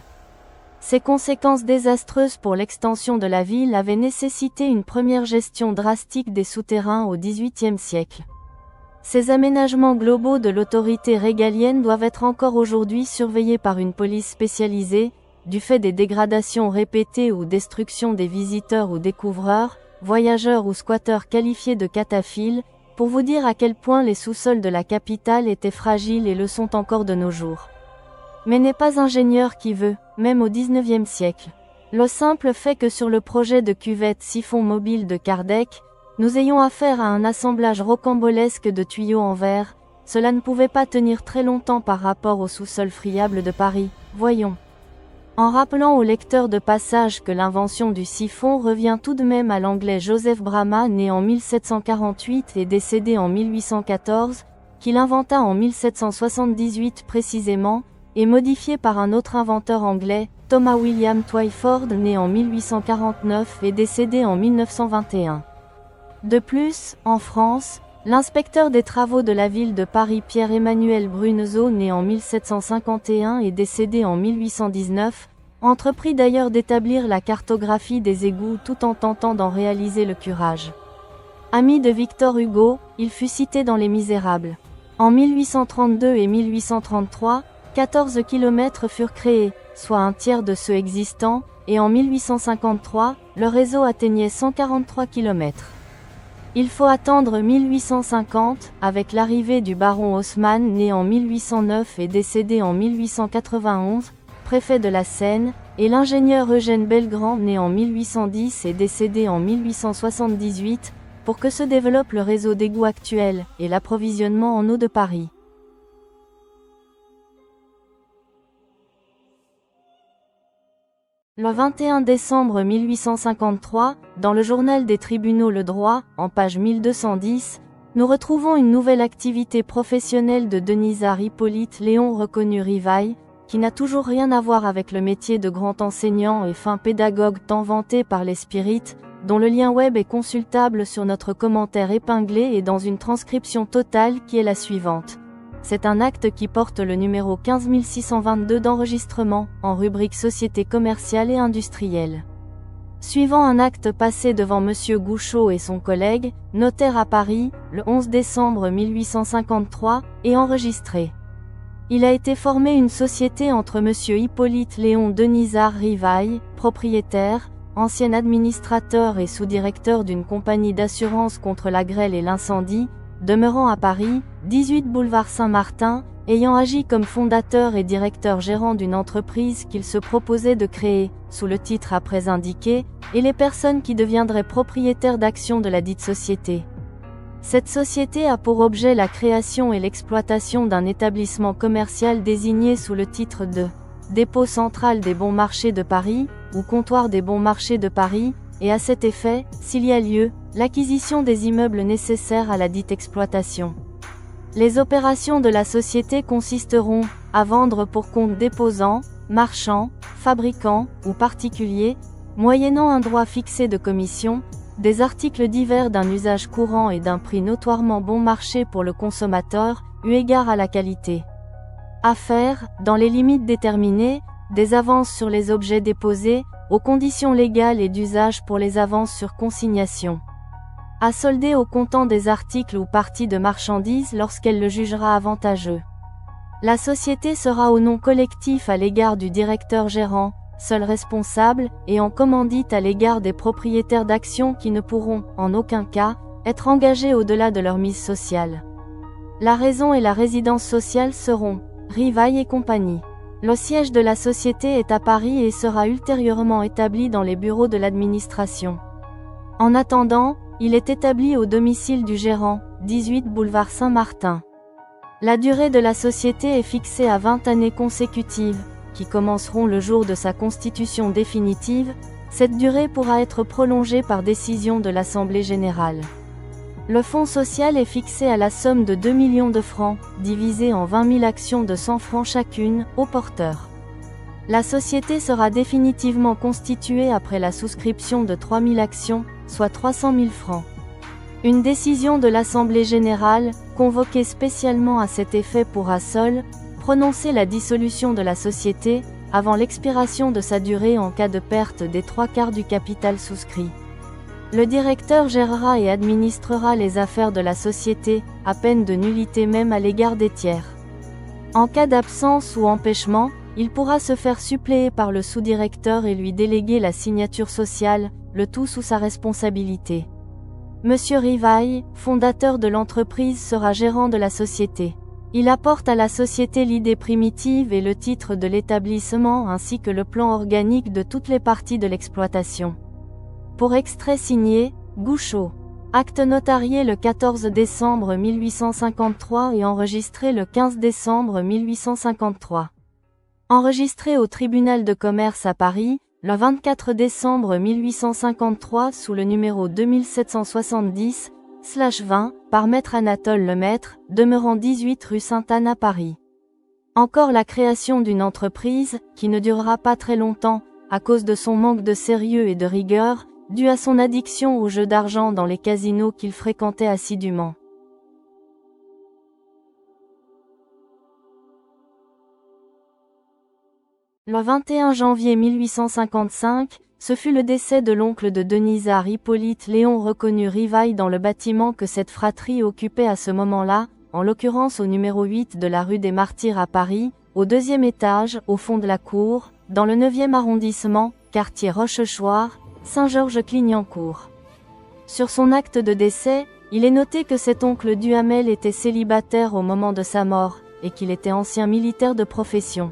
A: Ces conséquences désastreuses pour l'extension de la ville avaient nécessité une première gestion drastique des souterrains au XVIIIe siècle. Ces aménagements globaux de l'autorité régalienne doivent être encore aujourd'hui surveillés par une police spécialisée, du fait des dégradations répétées ou destructions des visiteurs ou découvreurs, voyageurs ou squatteurs qualifiés de cataphiles, pour vous dire à quel point les sous-sols de la capitale étaient fragiles et le sont encore de nos jours. Mais n'est pas ingénieur qui veut, même au XIXe siècle. Le simple fait que sur le projet de cuvette siphon mobile de Kardec, nous ayons affaire à un assemblage rocambolesque de tuyaux en verre, cela ne pouvait pas tenir très longtemps par rapport au sous-sol friable de Paris, voyons. En rappelant au lecteur de passage que l'invention du siphon revient tout de même à l'anglais Joseph Bramah né en 1748 et décédé en 1814, qui l'inventa en 1778 précisément, et modifié par un autre inventeur anglais, Thomas William Twyford né en 1849 et décédé en 1921. De plus, en France, l'inspecteur des travaux de la ville de Paris Pierre-Emmanuel Bruneseau né en 1751 et décédé en 1819, entreprit d'ailleurs d'établir la cartographie des égouts tout en tentant d'en réaliser le curage. Ami de Victor Hugo, il fut cité dans Les Misérables. En 1832 et 1833, 14 kilomètres furent créés, soit un tiers de ceux existants, et en 1853, le réseau atteignait 143 kilomètres. Il faut attendre 1850, avec l'arrivée du baron Haussmann né en 1809 et décédé en 1891, préfet de la Seine, et l'ingénieur Eugène Belgrand né en 1810 et décédé en 1878, pour que se développe le réseau d'égouts actuel, et l'approvisionnement en eau de Paris. Le 21 décembre 1853, dans le journal des tribunaux Le Droit, en page 1210, nous retrouvons une nouvelle activité professionnelle de Denisard Hippolyte Léon reconnu Rivail, qui n'a toujours rien à voir avec le métier de grand enseignant et fin pédagogue tant vanté par les spirites, dont le lien web est consultable sur notre commentaire épinglé et dans une transcription totale qui est la suivante. C'est un acte qui porte le numéro 15622 d'enregistrement, en rubrique Société commerciale et industrielle. Suivant un acte passé devant Monsieur Gouchot et son collègue, notaire à Paris, le 11 décembre 1853, et enregistré. Il a été formé une société entre Monsieur Hippolyte Léon Denisard Rivail, propriétaire, ancien administrateur et sous-directeur d'une compagnie d'assurance contre la grêle et l'incendie, demeurant à Paris, 18 boulevard Saint-Martin, ayant agi comme fondateur et directeur gérant d'une entreprise qu'il se proposait de créer, sous le titre après indiqué, et les personnes qui deviendraient propriétaires d'actions de la dite société. Cette société a pour objet la création et l'exploitation d'un établissement commercial désigné sous le titre de Dépôt central des bons marchés de Paris, ou Comptoir des bons marchés de Paris, et à cet effet, s'il y a lieu, l'acquisition des immeubles nécessaires à la dite exploitation. Les opérations de la société consisteront à vendre pour compte déposant, marchand, fabricant ou particulier, moyennant un droit fixé de commission, des articles divers d'un usage courant et d'un prix notoirement bon marché pour le consommateur, eu égard à la qualité. À faire, dans les limites déterminées, des avances sur les objets déposés, aux conditions légales et d'usage pour les avances sur consignation. À solder au comptant des articles ou parties de marchandises lorsqu'elle le jugera avantageux. La société sera au nom collectif à l'égard du directeur gérant, seul responsable, et en commandite à l'égard des propriétaires d'actions qui ne pourront, en aucun cas, être engagés au-delà de leur mise sociale. La raison et la résidence sociale seront Rivail et compagnie. Le siège de la société est à Paris et sera ultérieurement établi dans les bureaux de l'administration. En attendant, il est établi au domicile du gérant, 18 boulevard Saint-Martin. La durée de la société est fixée à 20 années consécutives, qui commenceront le jour de sa constitution définitive. Cette durée pourra être prolongée par décision de l'Assemblée générale. Le fonds social est fixé à la somme de 2 millions de francs, divisé en 20 000 actions de 100 francs chacune, au porteur. La société sera définitivement constituée après la souscription de 3 000 actions, soit 300 000 francs. Une décision de l'Assemblée générale, convoquée spécialement à cet effet pourra seule prononcer la dissolution de la société, avant l'expiration de sa durée en cas de perte des 3/4 du capital souscrit. Le directeur gérera et administrera les affaires de la société, à peine de nullité même à l'égard des tiers. En cas d'absence ou empêchement, il pourra se faire suppléer par le sous-directeur et lui déléguer la signature sociale, le tout sous sa responsabilité. Monsieur Rivail, fondateur de l'entreprise, sera gérant de la société. Il apporte à la société l'idée primitive et le titre de l'établissement ainsi que le plan organique de toutes les parties de l'exploitation. Pour extrait signé, Gouchot. Acte notarié le 14 décembre 1853 et enregistré le 15 décembre 1853. Enregistré au tribunal de commerce à Paris, le 24 décembre 1853 sous le numéro 2770/20, par maître Anatole Lemaître, demeurant 18 rue Sainte-Anne à Paris. Encore la création d'une entreprise, qui ne durera pas très longtemps, à cause de son manque de sérieux et de rigueur, dû à son addiction aux jeux d'argent dans les casinos qu'il fréquentait assidûment. Le 21 janvier 1855, ce fut le décès de l'oncle de Denisard Hippolyte Léon reconnu Rivail dans le bâtiment que cette fratrie occupait à ce moment-là, en l'occurrence au numéro 8 de la rue des Martyrs à Paris, au 2e étage, au fond de la cour, dans le 9e arrondissement, quartier Rochechouart, Saint-Georges-Clignancourt. Sur son acte de décès, il est noté que cet oncle Duhamel était célibataire au moment de sa mort, et qu'il était ancien militaire de profession.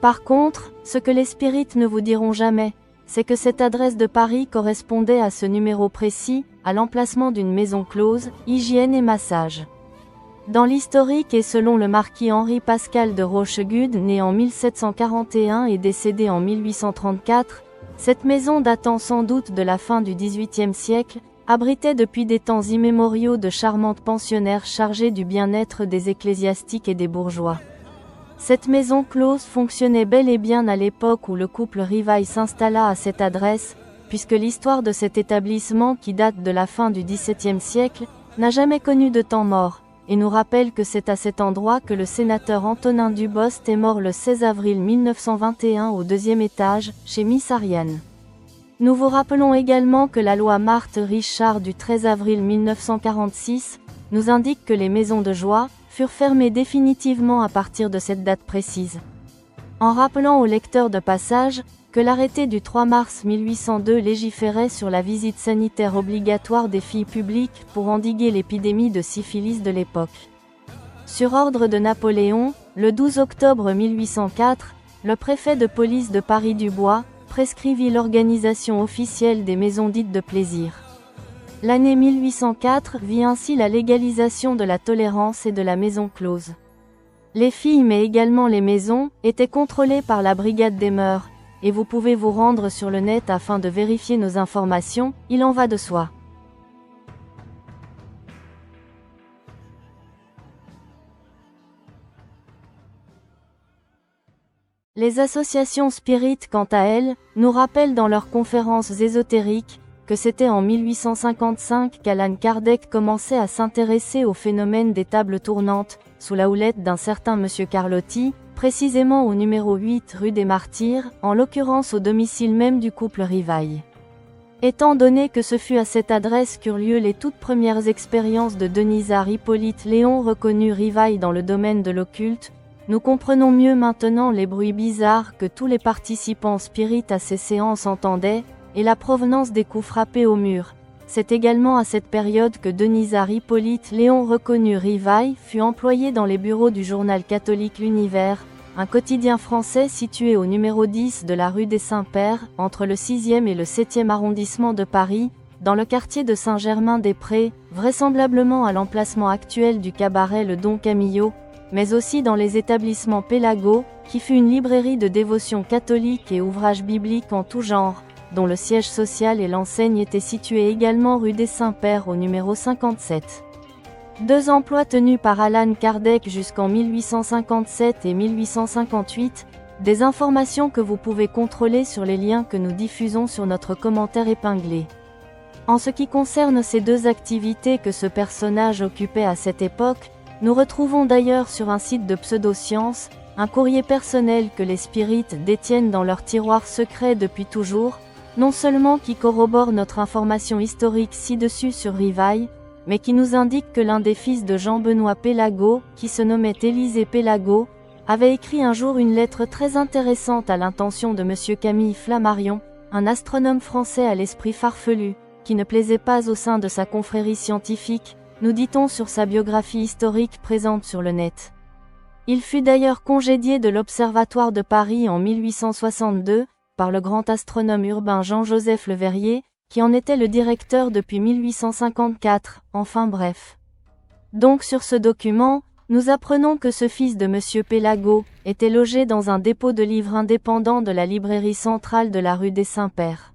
A: Par contre, ce que les spirites ne vous diront jamais, c'est que cette adresse de Paris correspondait à ce numéro précis, à l'emplacement d'une maison close, hygiène et massage. Dans l'historique et selon le marquis Henri Pascal de Rochegude, né en 1741 et décédé en 1834, cette maison datant sans doute de la fin du XVIIIe siècle, abritait depuis des temps immémoriaux de charmantes pensionnaires chargées du bien-être des ecclésiastiques et des bourgeois. Cette maison close fonctionnait bel et bien à l'époque où le couple Rivail s'installa à cette adresse, puisque l'histoire de cet établissement qui date de la fin du XVIIe siècle, n'a jamais connu de temps mort, et nous rappelle que c'est à cet endroit que le sénateur Antonin Dubost est mort le 16 avril 1921 au 2e étage, chez Miss Ariane. Nous vous rappelons également que la loi Marthe-Richard du 13 avril 1946 nous indique que les maisons de joie furent fermées définitivement à partir de cette date précise. En rappelant aux lecteurs de passage que l'arrêté du 3 mars 1802 légiférait sur la visite sanitaire obligatoire des filles publiques pour endiguer l'épidémie de syphilis de l'époque. Sur ordre de Napoléon, le 12 octobre 1804, le préfet de police de Paris Dubois prescrivit l'organisation officielle des maisons dites de plaisir. L'année 1804 vit ainsi la légalisation de la tolérance et de la maison close. Les filles mais également les maisons étaient contrôlées par la brigade des mœurs, et vous pouvez vous rendre sur le net afin de vérifier nos informations, il en va de soi. Les associations spirites, quant à elles, nous rappellent dans leurs conférences ésotériques, que c'était en 1855 qu'Allan Kardec commençait à s'intéresser au phénomène des tables tournantes, sous la houlette d'un certain Monsieur Carlotti, précisément au numéro 8 rue des Martyrs, en l'occurrence au domicile même du couple Rivail. Étant donné que ce fut à cette adresse qu'eurent lieu les toutes premières expériences de Denisard Hippolyte Léon reconnu Rivail dans le domaine de l'occulte, nous comprenons mieux maintenant les bruits bizarres que tous les participants spirites à ces séances entendaient, et la provenance des coups frappés au mur. C'est également à cette période que Denisard Hippolyte Léon reconnu Rivail fut employé dans les bureaux du journal catholique L'Univers, un quotidien français situé au numéro 10 de la rue des Saints-Pères, entre le 6e et le 7e arrondissement de Paris, dans le quartier de Saint-Germain-des-Prés, vraisemblablement à l'emplacement actuel du cabaret Le Don Camillo, mais aussi dans les établissements Pélago, qui fut une librairie de dévotion catholique et ouvrages bibliques en tout genre, dont le siège social et l'enseigne étaient situés également rue des Saints-Pères au numéro 57. 2 emplois tenus par Allan Kardec jusqu'en 1857 et 1858, des informations que vous pouvez contrôler sur les liens que nous diffusons sur notre commentaire épinglé. En ce qui concerne ces 2 activités que ce personnage occupait à cette époque, nous retrouvons d'ailleurs sur un site de pseudosciences, un courrier personnel que les spirites détiennent dans leur tiroir secret depuis toujours, non seulement qui corrobore notre information historique ci-dessus sur Rivail, mais qui nous indique que l'un des fils de Jean-Benoît Pélago, qui se nommait Élisée Pélago, avait écrit un jour une lettre très intéressante à l'intention de M. Camille Flammarion, un astronome français à l'esprit farfelu, qui ne plaisait pas au sein de sa confrérie scientifique, nous dit-on sur sa biographie historique présente sur le net. Il fut d'ailleurs congédié de l'Observatoire de Paris en 1862, par le grand astronome urbain Jean-Joseph Le Verrier, qui en était le directeur depuis 1854, enfin bref. Donc sur ce document, nous apprenons que ce fils de M. Pélago était logé dans un dépôt de livres indépendant de la librairie centrale de la rue des Saints-Pères.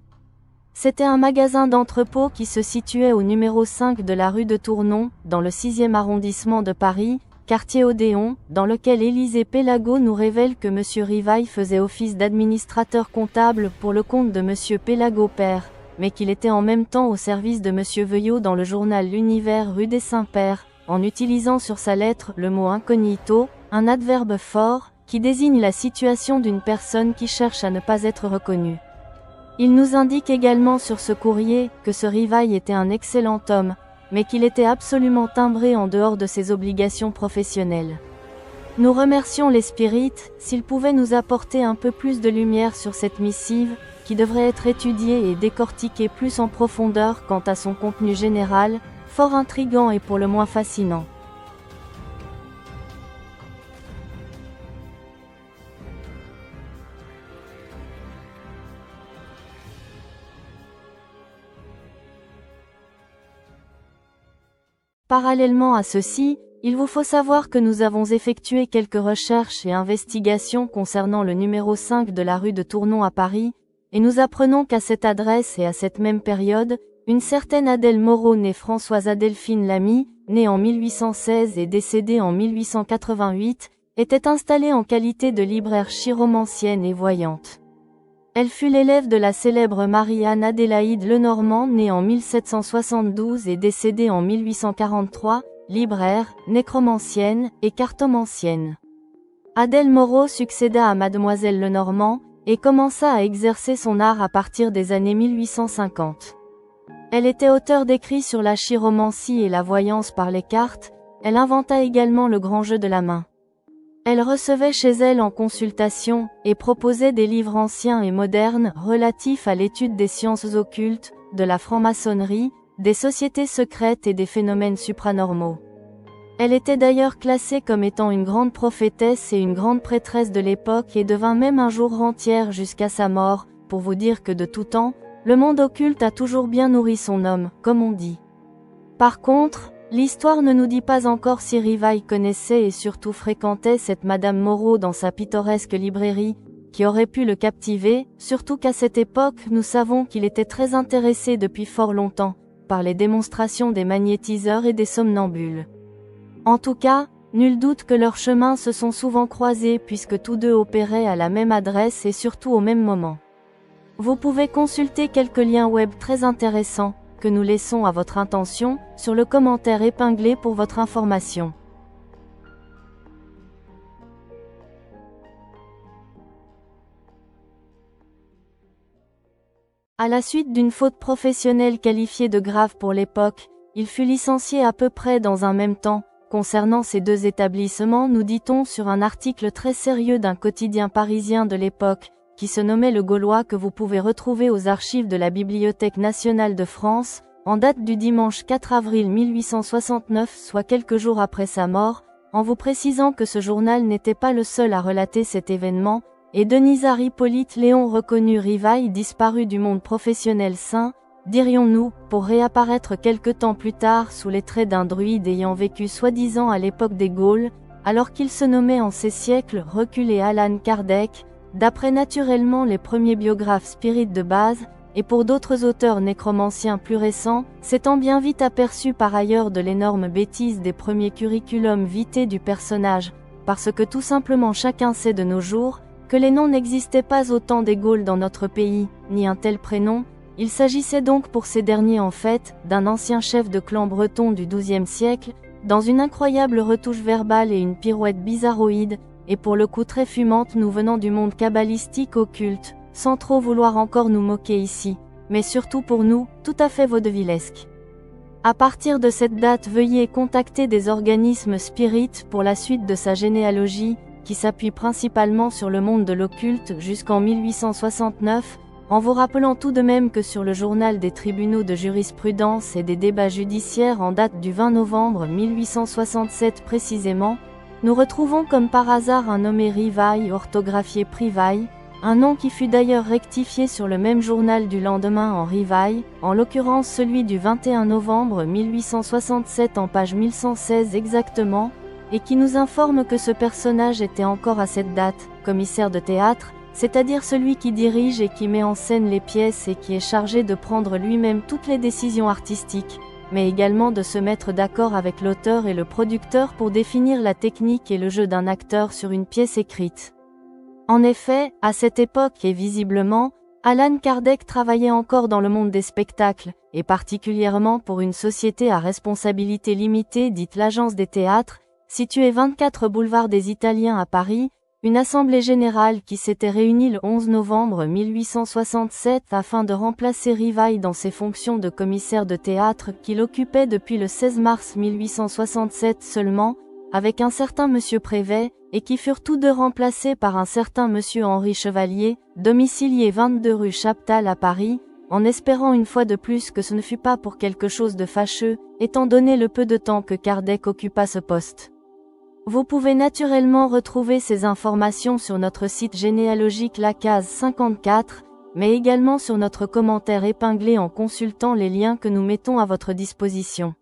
A: C'était un magasin d'entrepôt qui se situait au numéro 5 de la rue de Tournon, dans le 6e arrondissement de Paris, quartier Odéon, dans lequel Élisée Pélago nous révèle que M. Rivail faisait office d'administrateur comptable pour le compte de M. Pélago père, mais qu'il était en même temps au service de M. Veuillot dans le journal L'Univers rue des Saints-Pères, en utilisant sur sa lettre le mot incognito, un adverbe fort, qui désigne la situation d'une personne qui cherche à ne pas être reconnue. Il nous indique également sur ce courrier que ce Rivail était un excellent homme, mais qu'il était absolument timbré en dehors de ses obligations professionnelles. Nous remercions les spirites, s'ils pouvaient nous apporter un peu plus de lumière sur cette missive, qui devrait être étudiée et décortiquée plus en profondeur quant à son contenu général, fort intrigant et pour le moins fascinant. Parallèlement à ceci, il vous faut savoir que nous avons effectué quelques recherches et investigations concernant le numéro 5 de la rue de Tournon à Paris, et nous apprenons qu'à cette adresse et à cette même période, une certaine Adèle Moreau née Françoise Adelphine Lamy, née en 1816 et décédée en 1888, était installée en qualité de libraire chiromancienne et voyante. Elle fut l'élève de la célèbre Marie-Anne Adélaïde Lenormand née en 1772 et décédée en 1843, libraire, nécromancienne et cartomancienne. Adèle Moreau succéda à Mademoiselle Lenormand, et commença à exercer son art à partir des années 1850. Elle était auteure d'écrits sur la chiromancie et la voyance par les cartes, elle inventa également le grand jeu de la main. Elle recevait chez elle en consultation, et proposait des livres anciens et modernes relatifs à l'étude des sciences occultes, de la franc-maçonnerie, des sociétés secrètes et des phénomènes supranormaux. Elle était d'ailleurs classée comme étant une grande prophétesse et une grande prêtresse de l'époque et devint même un jour rentière jusqu'à sa mort, pour vous dire que de tout temps, le monde occulte a toujours bien nourri son homme, comme on dit. Par contre, l'histoire ne nous dit pas encore si Rivail connaissait et surtout fréquentait cette Madame Moreau dans sa pittoresque librairie, qui aurait pu le captiver, surtout qu'à cette époque nous savons qu'il était très intéressé depuis fort longtemps, par les démonstrations des magnétiseurs et des somnambules. En tout cas, nul doute que leurs chemins se sont souvent croisés puisque tous deux opéraient à la même adresse et surtout au même moment. Vous pouvez consulter quelques liens web très intéressants, que nous laissons à votre intention, sur le commentaire épinglé pour votre information. À la suite d'une faute professionnelle qualifiée de grave pour l'époque, il fut licencié à peu près dans un même temps. Concernant ces deux établissements, nous dit-on sur un article très sérieux d'un quotidien parisien de l'époque, qui se nommait Le Gaulois que vous pouvez retrouver aux archives de la Bibliothèque nationale de France, en date du dimanche 4 avril 1869, soit quelques jours après sa mort, en vous précisant que ce journal n'était pas le seul à relater cet événement, et Denisard Hippolyte Léon reconnu Rivail disparu du monde professionnel sain, dirions-nous, pour réapparaître quelque temps plus tard sous les traits d'un druide ayant vécu soi-disant à l'époque des Gaules, alors qu'il se nommait en ces siècles reculés Allan Kardec, d'après naturellement les premiers biographes spirites de base, et pour d'autres auteurs nécromanciens plus récents, s'étant bien vite aperçu par ailleurs de l'énorme bêtise des premiers curriculum vitae du personnage, parce que tout simplement chacun sait de nos jours, que les noms n'existaient pas au temps des Gaules dans notre pays, ni un tel prénom. Il s'agissait donc pour ces derniers en fait, d'un ancien chef de clan breton du XIIe siècle, dans une incroyable retouche verbale et une pirouette bizarroïde, et pour le coup très fumante nous venant du monde kabbalistique occulte, sans trop vouloir encore nous moquer ici, mais surtout pour nous, tout à fait vaudevillesque. À partir de cette date, veuillez contacter des organismes spirites pour la suite de sa généalogie, qui s'appuie principalement sur le monde de l'occulte jusqu'en 1869, en vous rappelant tout de même que sur le journal des tribunaux de jurisprudence et des débats judiciaires en date du 20 novembre 1867 précisément, nous retrouvons comme par hasard un nommé Rivaille orthographié Privaille, un nom qui fut d'ailleurs rectifié sur le même journal du lendemain en Rivaille, en l'occurrence celui du 21 novembre 1867 en page 1116 exactement, et qui nous informe que ce personnage était encore à cette date, commissaire de théâtre, c'est-à-dire celui qui dirige et qui met en scène les pièces et qui est chargé de prendre lui-même toutes les décisions artistiques, mais également de se mettre d'accord avec l'auteur et le producteur pour définir la technique et le jeu d'un acteur sur une pièce écrite. En effet, à cette époque et visiblement, Allan Kardec travaillait encore dans le monde des spectacles, et particulièrement pour une société à responsabilité limitée dite l'Agence des théâtres, située 24 boulevard des Italiens à Paris, une assemblée générale qui s'était réunie le 11 novembre 1867 afin de remplacer Rivaille dans ses fonctions de commissaire de théâtre qu'il occupait depuis le 16 mars 1867 seulement, avec un certain monsieur Prévet, et qui furent tous deux remplacés par un certain monsieur Henri Chevalier, domicilié 22 rue Chaptal à Paris, en espérant une fois de plus que ce ne fut pas pour quelque chose de fâcheux, étant donné le peu de temps que Kardec occupa ce poste. Vous pouvez naturellement retrouver ces informations sur notre site généalogique La Case 54, mais également sur notre commentaire épinglé en consultant les liens que nous mettons à votre disposition.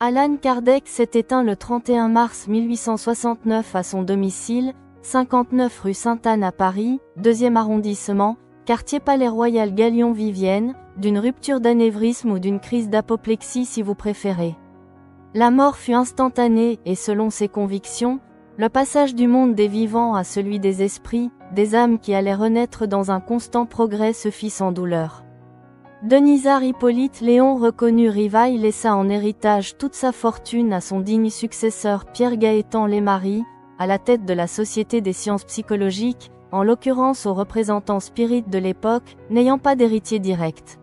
A: Allan Kardec s'est éteint le 31 mars 1869 à son domicile, 59 rue Sainte-Anne à Paris, 2e arrondissement, quartier Palais Royal Galion-Vivienne, d'une rupture d'anévrisme ou d'une crise d'apoplexie si vous préférez. La mort fut instantanée et selon ses convictions, le passage du monde des vivants à celui des esprits, des âmes qui allaient renaître dans un constant progrès se fit sans douleur. Denisard Hippolyte Léon reconnu Rivaille laissa en héritage toute sa fortune à son digne successeur Pierre Gaëtan Lesmarie, à la tête de la Société des sciences psychologiques, en l'occurrence aux représentants spirites de l'époque, n'ayant pas d'héritier direct.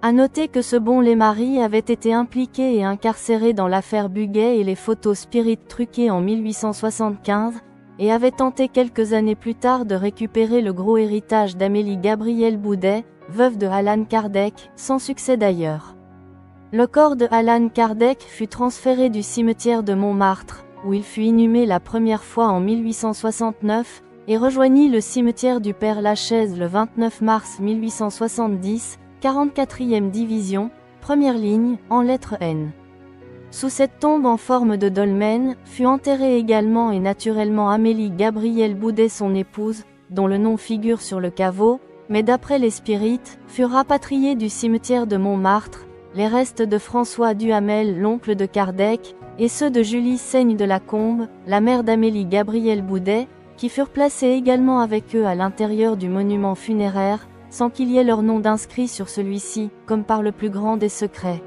A: À noter que ce bon Lesmarie avait été impliqué et incarcéré dans l'affaire Buguet et les photos spirites truquées en 1875, et avait tenté quelques années plus tard de récupérer le gros héritage d'Amélie Gabrielle Boudet, veuve de Allan Kardec, sans succès d'ailleurs. Le corps de Allan Kardec fut transféré du cimetière de Montmartre, où il fut inhumé la première fois en 1869, et rejoignit le cimetière du Père Lachaise le 29 mars 1870, 44e division, première ligne, en lettres N. Sous cette tombe en forme de dolmen, fut enterrée également et naturellement Amélie Gabrielle Boudet son épouse, dont le nom figure sur le caveau, mais d'après les spirites, furent rapatriés du cimetière de Montmartre, les restes de François Duhamel l'oncle de Kardec, et ceux de Julie Saigne de la Combe, la mère d'Amélie Gabrielle Boudet, qui furent placés également avec eux à l'intérieur du monument funéraire, sans qu'il y ait leur nom d'inscrit sur celui-ci, comme par le plus grand des secrets.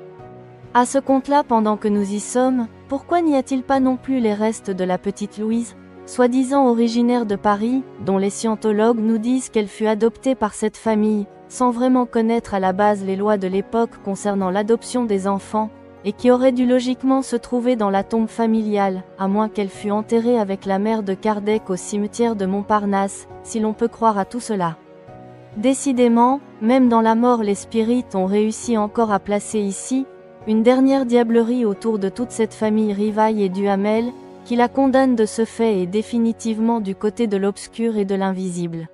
A: À ce compte-là, pendant que nous y sommes, pourquoi n'y a-t-il pas non plus les restes de la petite Louise, soi-disant originaire de Paris, dont les scientologues nous disent qu'elle fut adoptée par cette famille, sans vraiment connaître à la base les lois de l'époque concernant l'adoption des enfants, et qui aurait dû logiquement se trouver dans la tombe familiale, à moins qu'elle fût enterrée avec la mère de Kardec au cimetière de Montparnasse, si l'on peut croire à tout cela. Décidément, même dans la mort les spirites ont réussi encore à placer ici, une dernière diablerie autour de toute cette famille Rivaille et Duhamel, qui la condamne de ce fait et définitivement du côté de l'obscur et de l'invisible.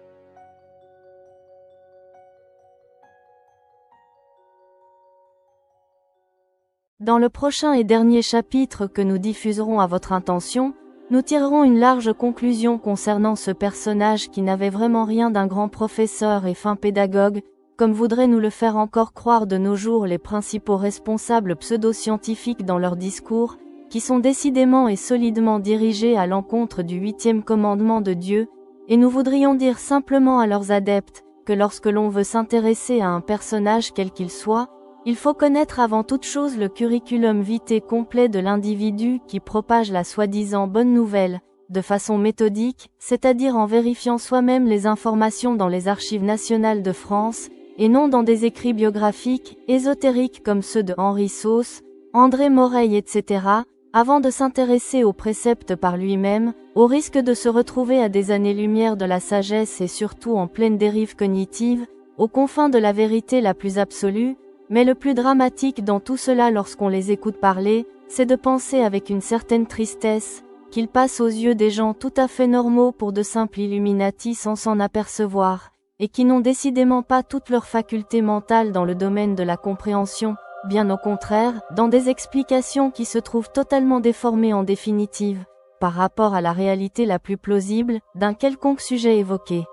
A: Dans le prochain et dernier chapitre que nous diffuserons à votre intention, nous tirerons une large conclusion concernant ce personnage qui n'avait vraiment rien d'un grand professeur et fin pédagogue, comme voudraient nous le faire encore croire de nos jours les principaux responsables pseudo-scientifiques dans leurs discours, qui sont décidément et solidement dirigés à l'encontre du 8e commandement de Dieu, et nous voudrions dire simplement à leurs adeptes, que lorsque l'on veut s'intéresser à un personnage quel qu'il soit, il faut connaître avant toute chose le curriculum vitae complet de l'individu qui propage la soi-disant bonne nouvelle, de façon méthodique, c'est-à-dire en vérifiant soi-même les informations dans les archives nationales de France, et non dans des écrits biographiques, ésotériques comme ceux de Henri Sauce, André Moreille etc., avant de s'intéresser aux préceptes par lui-même, au risque de se retrouver à des années-lumière de la sagesse et surtout en pleine dérive cognitive, aux confins de la vérité la plus absolue, mais le plus dramatique dans tout cela lorsqu'on les écoute parler, c'est de penser avec une certaine tristesse, qu'ils passent aux yeux des gens tout à fait normaux pour de simples Illuminati sans s'en apercevoir, et qui n'ont décidément pas toutes leurs facultés mentales dans le domaine de la compréhension, bien au contraire, dans des explications qui se trouvent totalement déformées en définitive, par rapport à la réalité la plus plausible, d'un quelconque sujet évoqué.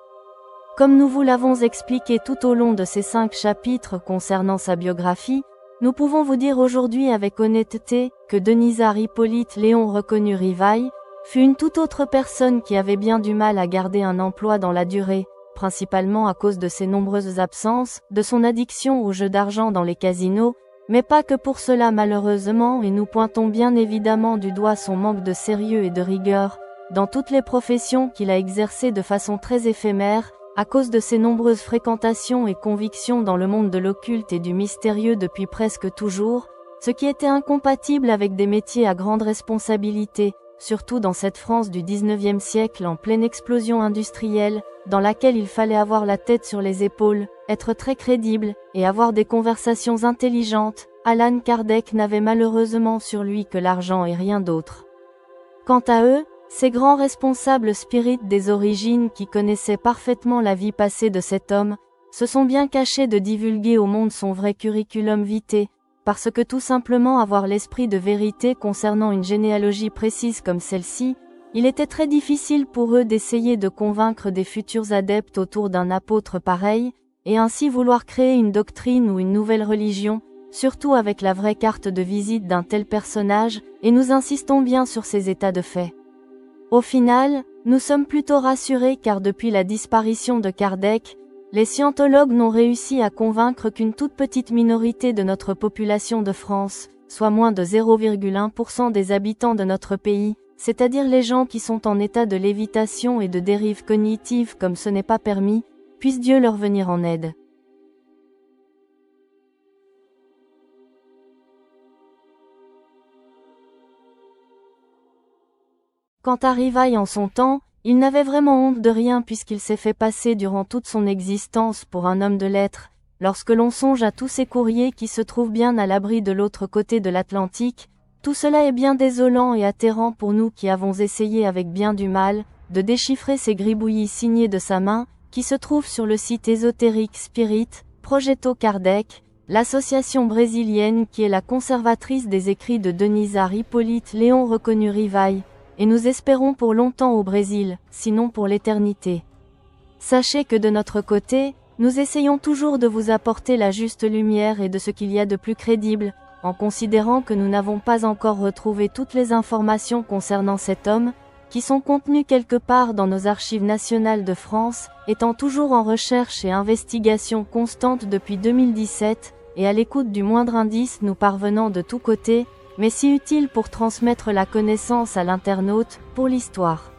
A: Comme nous vous l'avons expliqué tout au long de ces 5 chapitres concernant sa biographie, nous pouvons vous dire aujourd'hui avec honnêteté que Denisard Hippolyte Léon reconnu Rivail fut une toute autre personne qui avait bien du mal à garder un emploi dans la durée, principalement à cause de ses nombreuses absences, de son addiction aux jeux d'argent dans les casinos, mais pas que pour cela malheureusement, et nous pointons bien évidemment du doigt son manque de sérieux et de rigueur, dans toutes les professions qu'il a exercées de façon très éphémère, à cause de ses nombreuses fréquentations et convictions dans le monde de l'occulte et du mystérieux depuis presque toujours, ce qui était incompatible avec des métiers à grande responsabilité, surtout dans cette France du 19e siècle en pleine explosion industrielle, dans laquelle il fallait avoir la tête sur les épaules, être très crédible, et avoir des conversations intelligentes. Allan Kardec n'avait malheureusement sur lui que l'argent et rien d'autre. Quant à eux, ces grands responsables spirites des origines qui connaissaient parfaitement la vie passée de cet homme, se sont bien cachés de divulguer au monde son vrai curriculum vitae, parce que tout simplement avoir l'esprit de vérité concernant une généalogie précise comme celle-ci, il était très difficile pour eux d'essayer de convaincre des futurs adeptes autour d'un apôtre pareil, et ainsi vouloir créer une doctrine ou une nouvelle religion, surtout avec la vraie carte de visite d'un tel personnage, et nous insistons bien sur ces états de fait. Au final, nous sommes plutôt rassurés car depuis la disparition de Kardec, les scientologues n'ont réussi à convaincre qu'une toute petite minorité de notre population de France, soit moins de 0,1% des habitants de notre pays, c'est-à-dire les gens qui sont en état de lévitation et de dérive cognitive comme ce n'est pas permis, puisse Dieu leur venir en aide. Quant à Rivail en son temps, il n'avait vraiment honte de rien puisqu'il s'est fait passer durant toute son existence pour un homme de lettres, lorsque l'on songe à tous ces courriers qui se trouvent bien à l'abri de l'autre côté de l'Atlantique. Tout cela est bien désolant et atterrant pour nous qui avons essayé avec bien du mal, de déchiffrer ces gribouillis signés de sa main, qui se trouvent sur le site ésotérique Spirit, Projeto Kardec, l'association brésilienne qui est la conservatrice des écrits de Denisard Hippolyte Léon reconnu Rivail, et nous espérons pour longtemps au Brésil, sinon pour l'éternité. Sachez que de notre côté, nous essayons toujours de vous apporter la juste lumière et de ce qu'il y a de plus crédible, en considérant que nous n'avons pas encore retrouvé toutes les informations concernant cet homme, qui sont contenues quelque part dans nos archives nationales de France, étant toujours en recherche et investigation constante depuis 2017, et à l'écoute du moindre indice nous parvenant de tous côtés, mais si utile pour transmettre la connaissance à l'internaute, pour l'histoire.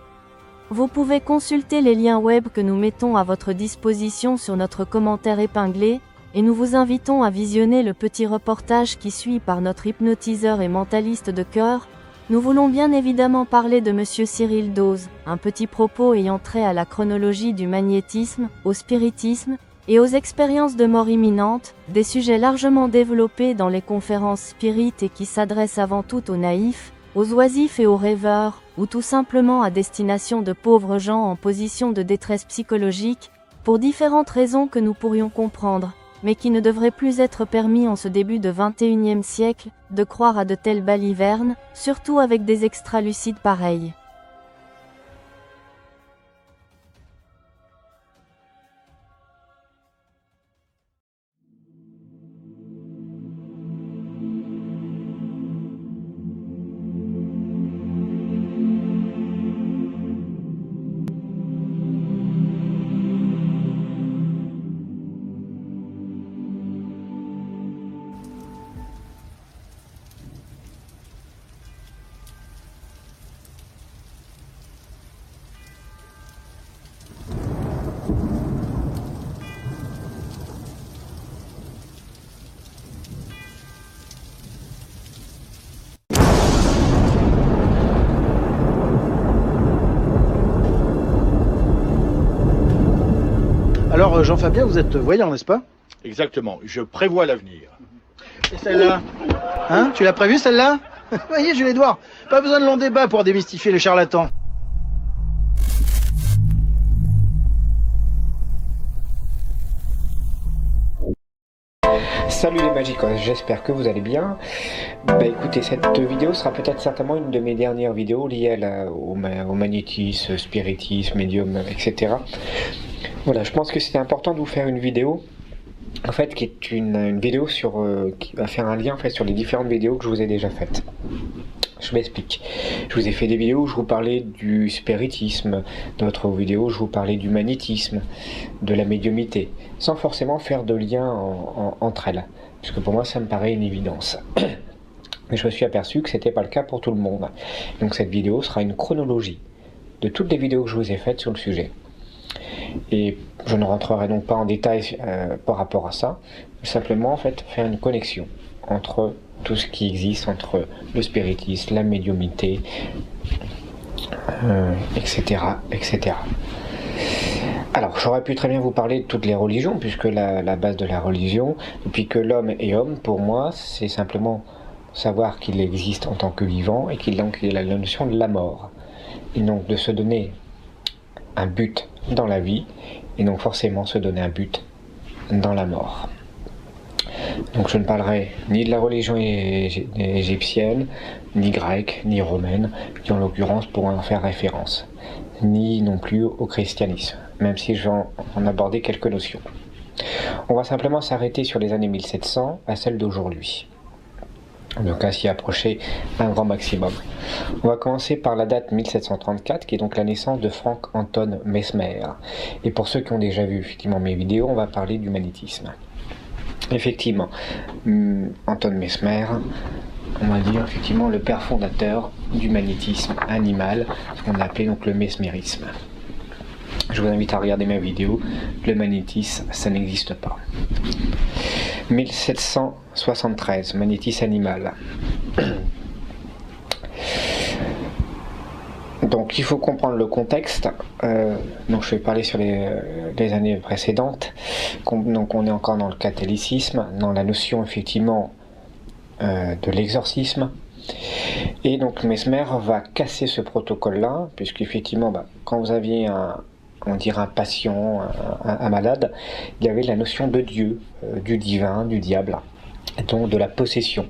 A: Vous pouvez consulter les liens web que nous mettons à votre disposition sur notre commentaire épinglé, et nous vous invitons à visionner le petit reportage qui suit par notre hypnotiseur et mentaliste de cœur. Nous voulons bien évidemment parler de Monsieur Cyril Dose, un petit propos ayant trait à la chronologie du magnétisme, au spiritisme, et aux expériences de mort imminente, des sujets largement développés dans les conférences spirites et qui s'adressent avant tout aux naïfs, aux oisifs et aux rêveurs, ou tout simplement à destination de pauvres gens en position de détresse psychologique, pour différentes raisons que nous pourrions comprendre. mais qui ne devrait plus être permis en ce début de XXIe siècle, de croire à de telles balivernes, surtout avec des extralucides pareils.
B: Alors Jean-Fabien, vous êtes voyant, n'est-ce pas?
C: Exactement, je prévois l'avenir.
B: Et celle-là? Hein? Tu l'as prévue celle-là? Vous voyez Jules Édouard, pas besoin de long débat pour démystifier les charlatans.
D: Salut les Magicos, j'espère que vous allez bien. Écoutez, cette vidéo sera peut-être certainement une de mes dernières vidéos liées au magnétisme, spiritisme, médium, etc. Voilà, je pense que c'était important de vous faire une vidéo, en fait, qui est une vidéo qui va faire un lien en fait sur les différentes vidéos que je vous ai déjà faites. Je m'explique. Je vous ai fait des vidéos où je vous parlais du spiritisme, d'autres vidéos où je vous parlais du magnétisme, de la médiumité, sans forcément faire de lien entre elles, parce que pour moi ça me paraît une évidence. Mais je me suis aperçu que c'était pas le cas pour tout le monde. Donc cette vidéo sera une chronologie de toutes les vidéos que je vous ai faites sur le sujet. Et je ne rentrerai donc pas en détail par rapport à ça, simplement en fait faire une connexion entre tout ce qui existe, entre le spiritisme, la médiumité, etc., etc. Alors, j'aurais pu très bien vous parler de toutes les religions, puisque la base de la religion, depuis que l'homme est homme, pour moi, c'est simplement savoir qu'il existe en tant que vivant et qu'il y a la notion de la mort. Et donc de se donner un but dans la vie, et donc forcément se donner un but dans la mort. Donc je ne parlerai ni de la religion égyptienne, ni grecque, ni romaine, qui en l'occurrence pourront en faire référence, ni non plus au christianisme, même si je vais en aborder quelques notions. On va simplement s'arrêter sur les années 1700 à celles d'aujourd'hui, donc à s'y approcher un grand maximum. On va commencer par la date 1734, qui est donc la naissance de Frank Anton Mesmer. Et pour ceux qui ont déjà vu effectivement mes vidéos, on va parler du magnétisme. Effectivement, Anton Mesmer, on va dire effectivement le père fondateur du magnétisme animal, ce qu'on appelait donc le mesmérisme. Je vous invite à regarder ma vidéo, le magnétisme, ça n'existe pas. 1773, magnétisme animal. Donc il faut comprendre le contexte, donc je vais parler sur les années précédentes, donc on est encore dans le catholicisme, dans la notion effectivement de l'exorcisme, et donc Mesmer va casser ce protocole-là, puisqu'effectivement quand vous aviez un patient, un malade, il y avait la notion de Dieu, du divin, du diable, donc de la possession.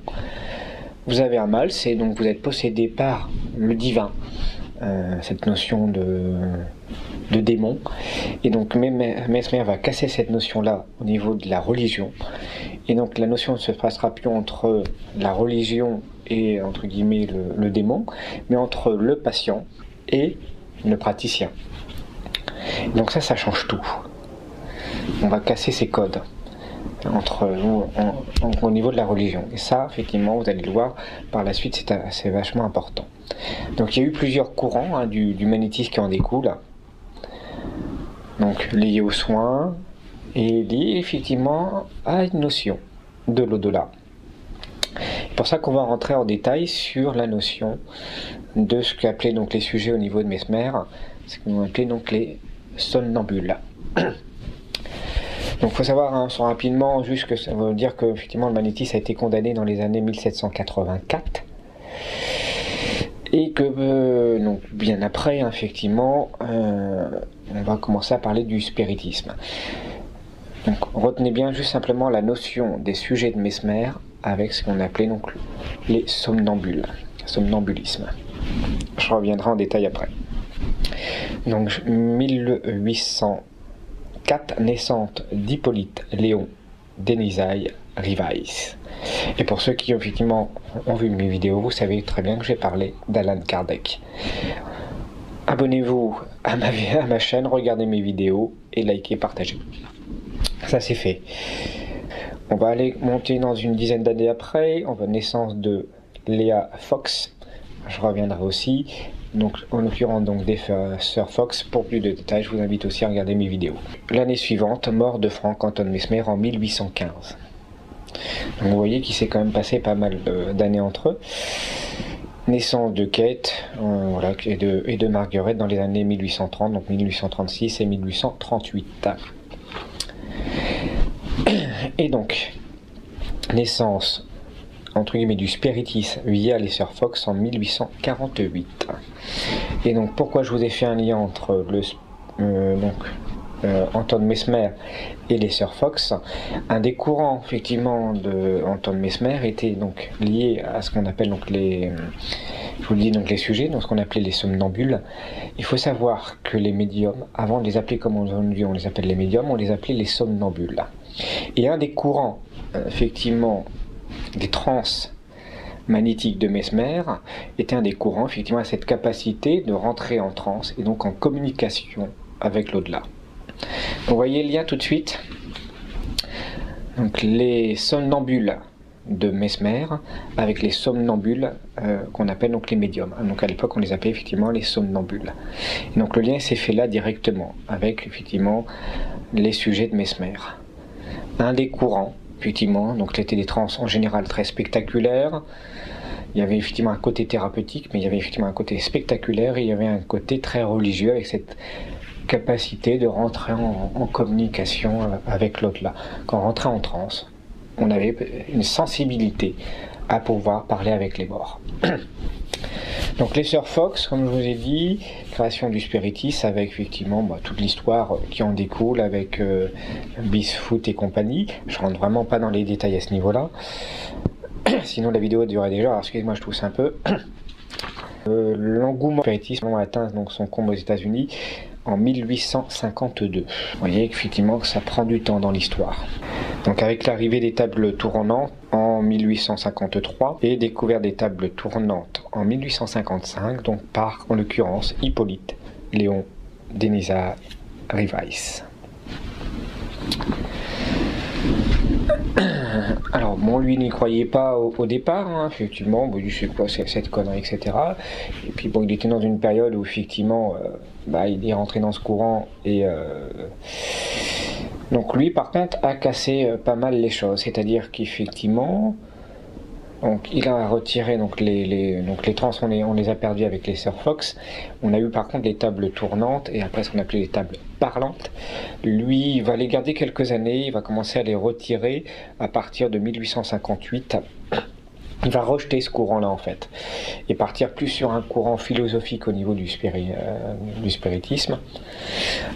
D: Vous avez un mal, c'est donc vous êtes possédé par le divin, cette notion de démon, et donc Mesmer va casser cette notion-là au niveau de la religion, et donc la notion ne se passera plus entre la religion et entre guillemets le démon, mais entre le patient et le praticien. Donc ça change tout. On va casser ces codes au niveau de la religion. Et ça, effectivement, vous allez le voir par la suite, c'est vachement important. Donc il y a eu plusieurs courants du magnétisme qui en découlent. Donc liés aux soins et liés effectivement à une notion de l'au-delà. C'est pour ça qu'on va rentrer en détail sur la notion de ce qu'appelaient donc les sujets au niveau de Mesmer, ce qu'on appelait donc les somnambules. Donc il faut savoir rapidement juste que ça veut dire que effectivement le magnétisme a été condamné dans les années 1784 et que donc bien après effectivement on va commencer à parler du spiritisme. Donc retenez bien juste simplement la notion des sujets de Mesmer avec ce qu'on appelait donc les somnambules, somnambulisme. Je reviendrai en détail après. Donc 1804, naissance d'Hippolyte Léon Denisai Rivaïs. Et pour ceux qui effectivement ont vu mes vidéos, vous savez très bien que j'ai parlé d'Alan Kardec. Abonnez-vous à ma chaîne, regardez mes vidéos et likez, partagez. Ça c'est fait. On va aller monter dans une dizaine d'années après. On va naissance de Léa Fox. Je reviendrai aussi. Donc en l'occurrence donc des sœurs Fox. Pour plus de détails, je vous invite aussi à regarder mes vidéos. L'année suivante, mort de Frank Anton Mesmer en 1815. Donc vous voyez qu'il s'est quand même passé pas mal d'années entre eux. Naissance de Kate voilà, et de Margaret dans les années 1830, donc 1836 et 1838. Et donc, naissance, entre guillemets, du spiritisme via les sœurs Fox en 1848. Et donc, pourquoi je vous ai fait un lien entre Anton Mesmer et les sœurs Fox? Un des courants, effectivement, de Anton Mesmer était donc lié à ce qu'on appelle donc je vous le dis, donc les sujets, donc ce qu'on appelait les somnambules. Il faut savoir que les médiums, avant de les appeler comme aujourd'hui on les appelle les médiums, on les appelait les somnambules. Et un des courants, effectivement, des trans magnétiques de Mesmer était un des courants, effectivement, à cette capacité de rentrer en transe et donc en communication avec l'au-delà. Vous voyez le lien tout de suite. Donc les somnambules de Mesmer avec les somnambules qu'on appelle donc les médiums. Donc à l'époque on les appelait effectivement les somnambules. Et donc le lien s'est fait là directement avec effectivement les sujets de Mesmer. Un des courants effectivement, donc c'était des trans en général très spectaculaires. Il y avait effectivement un côté thérapeutique, mais il y avait effectivement un côté spectaculaire et il y avait un côté très religieux avec cette capacité de rentrer en communication avec l'au-delà. Quand on rentrait en transe, on avait une sensibilité à pouvoir parler avec les morts. Donc les sœurs Fox, comme je vous ai dit, création du spiritisme avec effectivement toute l'histoire qui en découle avec Bisfoot et compagnie. Je rentre vraiment pas dans les détails à ce niveau-là. Sinon la vidéo durerait déjà, alors excusez-moi, je tousse un peu. L'engouement spiritisme a atteint donc son comble aux États-Unis en 1852. Vous voyez effectivement que ça prend du temps dans l'histoire. Donc avec l'arrivée des tables tournantes en 1853 et découverte des tables tournantes en 1855, donc par en l'occurrence Hippolyte Léon Denisai Rivaïs. Alors bon, lui n'y croyait pas au départ, hein, effectivement, bon, il dit c'est quoi cette connerie, etc. Et puis bon, il était dans une période où effectivement, il est rentré dans ce courant et donc lui par contre a cassé pas mal les choses, c'est-à-dire qu'effectivement, donc il a retiré donc les trans, on les a perdus avec les sœurs Fox. On a eu par contre les tables tournantes et après ce qu'on appelait les tables parlantes. Lui, il va les garder quelques années, il va commencer à les retirer à partir de 1858. Il va rejeter ce courant-là en fait et partir plus sur un courant philosophique au niveau du spiritisme,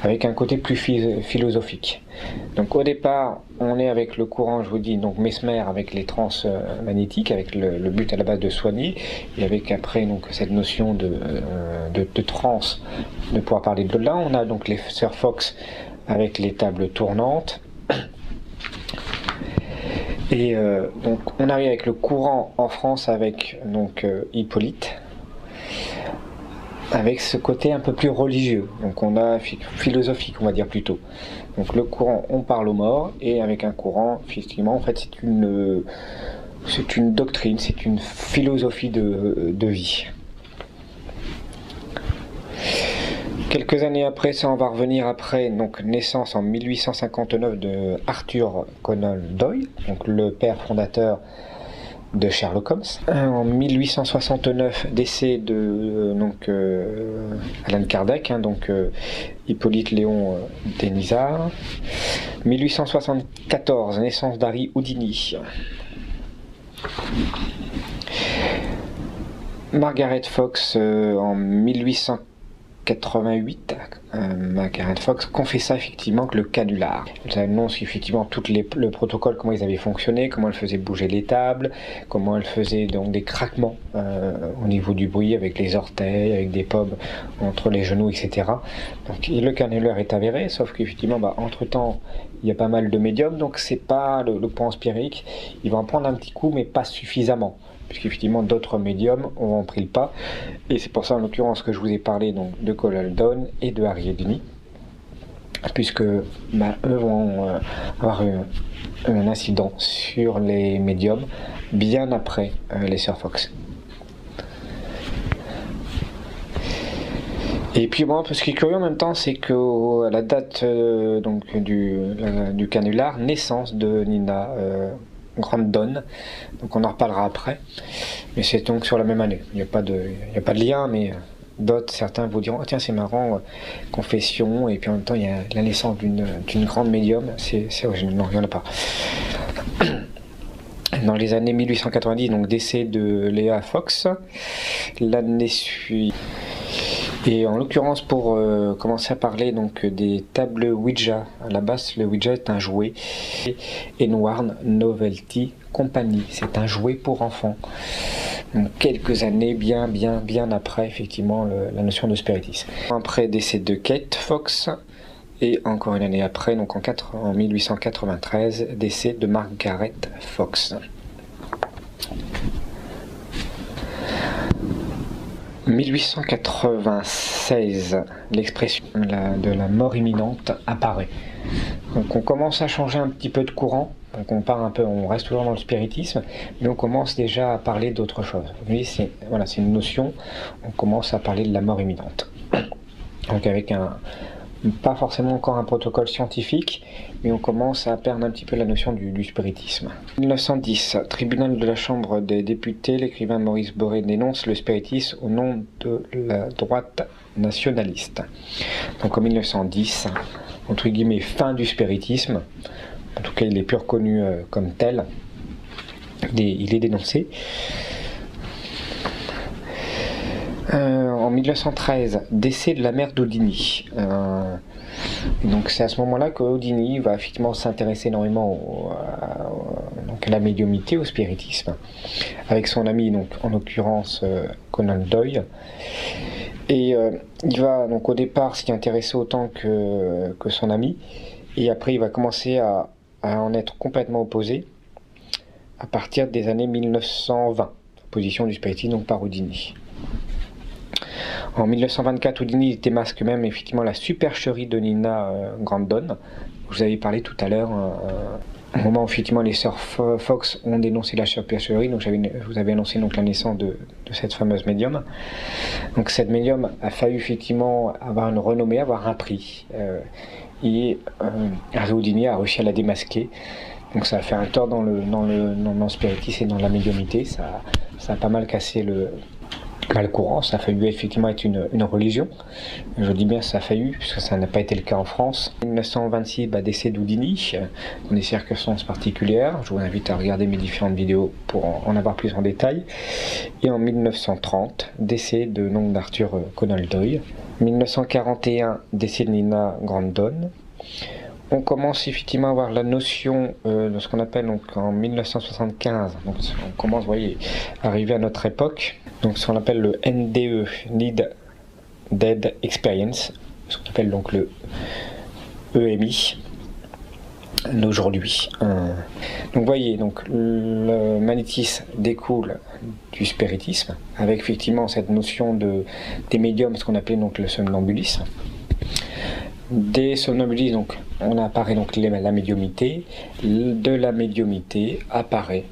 D: avec un côté plus philosophique. Donc au départ, on est avec le courant, je vous dis, donc Mesmer avec les trans magnétiques, avec le but à la base de soigner, et avec après donc cette notion de trans, de pouvoir parler de là. On a donc les sœurs Fox avec les tables tournantes. Et donc on arrive avec le courant en France avec donc Hippolyte, avec ce côté un peu plus religieux, donc on a philosophique on va dire plutôt. Donc le courant on parle aux morts et avec un courant effectivement en fait c'est une doctrine, c'est une philosophie de vie. Quelques années après, ça on va revenir après, donc naissance en 1859 de Arthur Conan Doyle, donc le père fondateur de Sherlock Holmes. En 1869, décès de Alan Kardec, Hippolyte Léon Denisai. 1874, naissance d'Harry Houdini. Margaret Fox en 1880. 1988, Margaret Fox confessa effectivement que le canular, elle annonce effectivement tout le protocole, comment ils avaient fonctionné, comment elle faisait bouger les tables, comment elle faisait donc des craquements au niveau du bruit avec les orteils, avec des pommes entre les genoux, etc. Donc le canular est avéré, sauf qu'effectivement, entre temps, il y a pas mal de médiums, donc c'est pas le point empirique, il va en prendre un petit coup, mais pas suffisamment, puisqu'effectivement d'autres médiums ont pris le pas, et c'est pour ça en l'occurrence que je vous ai parlé donc de Conan Doyle et de Harry Houdini, puisque eux vont avoir un incident sur les médiums bien après les Sœurs Fox. Et puis bon, ce qui est curieux en même temps, c'est que la date donc du canular, naissance de Nina Grandon, donc on en reparlera après, mais c'est donc sur la même année. Il n'y a pas de lien, mais d'autres, certains vous diront, tiens c'est marrant, confession, et puis en même temps il y a la naissance d'une grande médium, c'est original. Non, il n'y en a pas. Dans les années 1890, donc décès de Léa Fox, l'année suivante. Et en l'occurrence, pour commencer à parler donc des tables Ouija, à la base le Ouija est un jouet, Enwarn Novelty Company, c'est un jouet pour enfants. Donc quelques années bien après effectivement la notion de spiritisme. Après décès de Kate Fox, et encore une année après, donc en 1893, décès de Margaret Fox. 1896, l'expression de la mort imminente apparaît. Donc on commence à changer un petit peu de courant, donc on reste toujours dans le spiritisme, mais on commence déjà à parler d'autre chose. Vous c'est une notion, on commence à parler de la mort imminente. Donc avec pas forcément encore un protocole scientifique, mais on commence à perdre un petit peu la notion du spiritisme. 1910, tribunal de la Chambre des députés, l'écrivain Maurice Boré dénonce le spiritisme au nom de la droite nationaliste. Donc en 1910, entre guillemets, fin du spiritisme, en tout cas il est plus reconnu comme tel, il est dénoncé. En 1913, décès de la mère d'Houdini. Donc c'est à ce moment-là que Houdini va effectivement s'intéresser énormément à la médiumnité, au spiritisme, avec son ami, donc en l'occurrence Conan Doyle. Et il va donc au départ s'y intéresser autant que son ami, et après il va commencer à en être complètement opposé à partir des années 1920, position du spiritisme donc par Houdini. En 1924, Houdini démasque même effectivement la supercherie de Nina Grandon. Je vous avais parlé tout à l'heure, au moment où effectivement les sœurs Fox ont dénoncé la supercherie, donc je vous avais annoncé donc la naissance de cette fameuse médium. Donc cette médium a fallu effectivement avoir une renommée, avoir un prix, et Houdini a réussi à la démasquer. Donc ça a fait un tort dans le spiritisme et dans la médiumnité, ça a pas mal cassé le courant, ça a failli effectivement être une religion. Je dis bien ça a failli, puisque ça n'a pas été le cas en France. En 1926, décès d'Houdini, dans des circonstances particulières. Je vous invite à regarder mes différentes vidéos pour en avoir plus en détail. Et en 1930, décès d'Arthur Conan Doyle. 1941, décès de Nina Grandon. On commence effectivement à avoir la notion de ce qu'on appelle donc en 1975, donc on commence, vous voyez, à arriver à notre époque, donc ce qu'on appelle le NDE, Need Dead Experience, ce qu'on appelle donc le EMI d'aujourd'hui. Donc vous voyez, donc le magnétisme découle du spiritisme, avec effectivement cette notion des médiums, ce qu'on appelait donc le somnambulisme. Des somnambulistes, donc on apparaît donc la médiumité, de la médiumité apparaît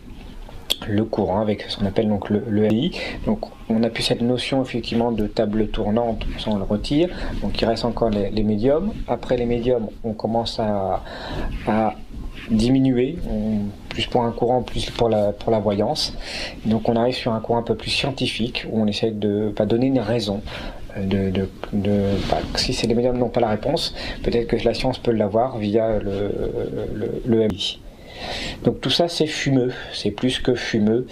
D: le courant avec ce qu'on appelle donc le LI. Donc on a plus cette notion effectivement de table tournante, on le retire, donc il reste encore les médiums. Après les médiums, on commence à diminuer, plus pour un courant, plus pour la voyance. Donc on arrive sur un courant un peu plus scientifique, où on essaie de donner une raison. Si c'est les médiums n'ont pas la réponse, peut-être que la science peut l'avoir via le MI. Donc tout ça c'est fumeux, c'est plus que fumeux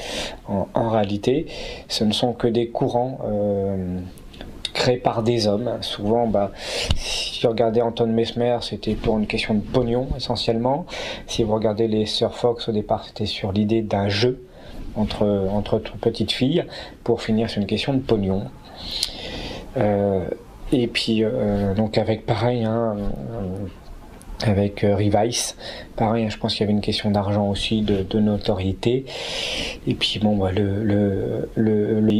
D: en réalité, ce ne sont que des courants créés par des hommes. Souvent, si vous regardez Anton Mesmer, c'était pour une question de pognon essentiellement. Si vous regardez les Sir Fox, au départ, c'était sur l'idée d'un jeu entre petites filles, pour finir sur une question de pognon. Et puis, donc avec pareil, avec Revice, pareil, je pense qu'il y avait une question d'argent aussi, de notoriété. Et puis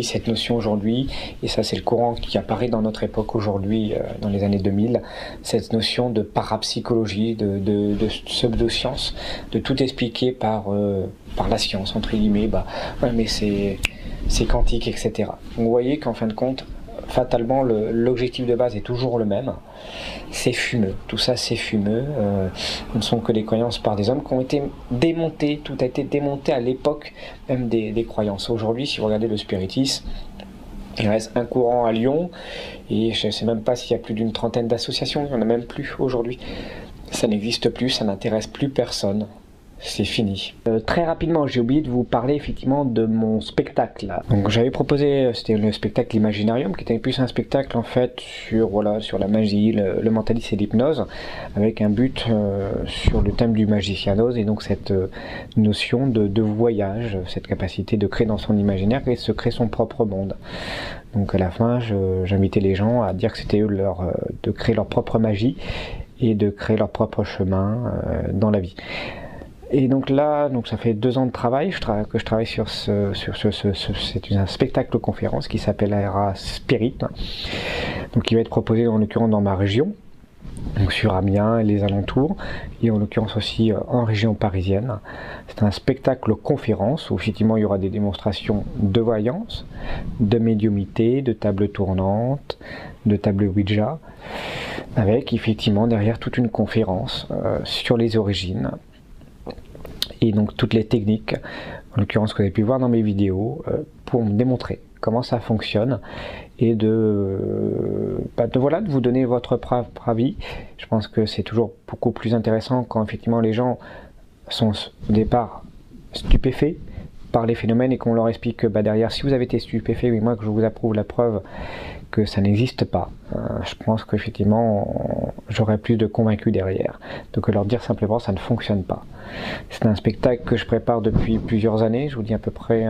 D: cette notion aujourd'hui, et ça c'est le courant qui apparaît dans notre époque aujourd'hui, dans les années 2000, cette notion de parapsychologie, de pseudo-science, de tout expliquer par la science, entre guillemets, ouais, mais c'est quantique, etc. Donc vous voyez qu'en fin de compte, fatalement, l'objectif de base est toujours le même. C'est fumeux, tout ça c'est fumeux. Ce ne sont que des croyances par des hommes qui ont été démontées. Tout a été démonté à l'époque même des croyances. Aujourd'hui, si vous regardez le spiritisme, il reste un courant à Lyon, et je ne sais même pas s'il y a plus d'une trentaine d'associations, il n'y en a même plus aujourd'hui. Ça n'existe plus, ça n'intéresse plus personne. C'est fini. Très rapidement, j'ai oublié de vous parler effectivement de mon spectacle. Donc j'avais proposé, c'était le spectacle Imaginarium, qui était plus un spectacle en fait sur la magie, le mentalisme et l'hypnose, avec un but sur le thème du magicianos, et donc cette notion de voyage, cette capacité de créer dans son imaginaire et de se créer son propre monde. Donc à la fin, j'invitais les gens à dire que c'était eux de créer leur propre magie et de créer leur propre chemin dans la vie. Et donc là, ça fait 2 ans de travail que je travaille sur c'est un spectacle conférence qui s'appellera Spirit, donc qui va être proposé en l'occurrence dans ma région, donc sur Amiens et les alentours, et en l'occurrence aussi en région parisienne. C'est un spectacle conférence où effectivement il y aura des démonstrations de voyance, de médiumnité, de tables tournantes, de tables Ouija, avec effectivement derrière toute une conférence sur les origines. Et donc toutes les techniques, en l'occurrence que vous avez pu voir dans mes vidéos, pour me démontrer comment ça fonctionne et de vous donner votre propre avis. Je pense que c'est toujours beaucoup plus intéressant quand effectivement les gens sont au départ stupéfaits par les phénomènes et qu'on leur explique que derrière, si vous avez été stupéfait, oui, moi que je vous approuve la preuve que ça n'existe pas. Je pense qu'effectivement j'aurais plus de convaincus derrière. Donc leur dire simplement ça ne fonctionne pas. C'est un spectacle que je prépare depuis plusieurs années, je vous dis à peu près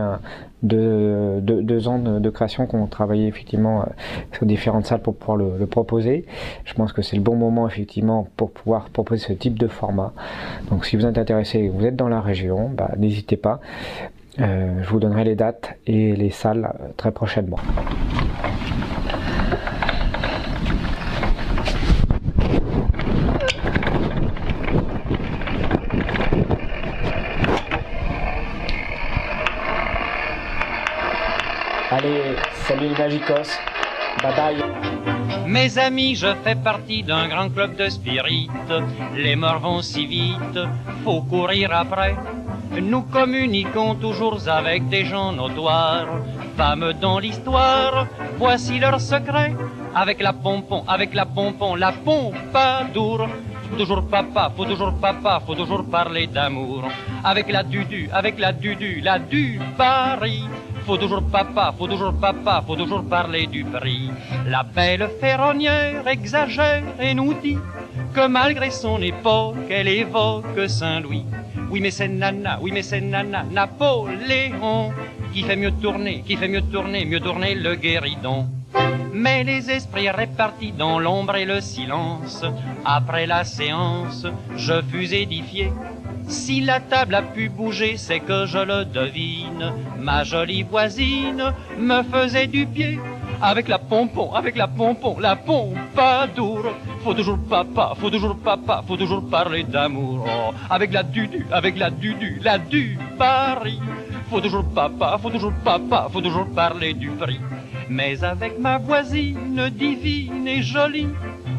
D: 2 ans de création qu'on travaillait effectivement sur différentes salles pour pouvoir le proposer. Je pense que c'est le bon moment effectivement pour pouvoir proposer ce type de format. Donc si vous êtes intéressé, vous êtes dans la région, n'hésitez pas. Je vous donnerai les dates et les salles très prochainement. Allez, salut les Magicos, bye bye.
E: Mes amis, je fais partie d'un grand club de spirit. Les morts vont si vite, faut courir après. Nous communiquons toujours avec des gens notoires, femmes dans l'histoire, voici leur secret. Avec la pompon, la pompadour. Faut toujours papa, faut toujours parler d'amour. Avec la dudu, la du Paris. Faut toujours papa, faut toujours parler du prix. La belle ferronnière exagère et nous dit que malgré son époque, elle évoque Saint-Louis. Oui mais c'est Nana, Napoléon qui fait mieux tourner le guéridon. Mais les esprits répartis dans l'ombre et le silence, après la séance, je fus édifié. Si la table a pu bouger, c'est que je le devine. Ma jolie voisine me faisait du pied. Avec la pompon, la pompadour. Faut toujours papa, faut toujours parler d'amour. Oh, avec la dudu, la du Paris. Faut toujours papa, faut toujours parler du prix. Mais avec ma voisine divine et jolie,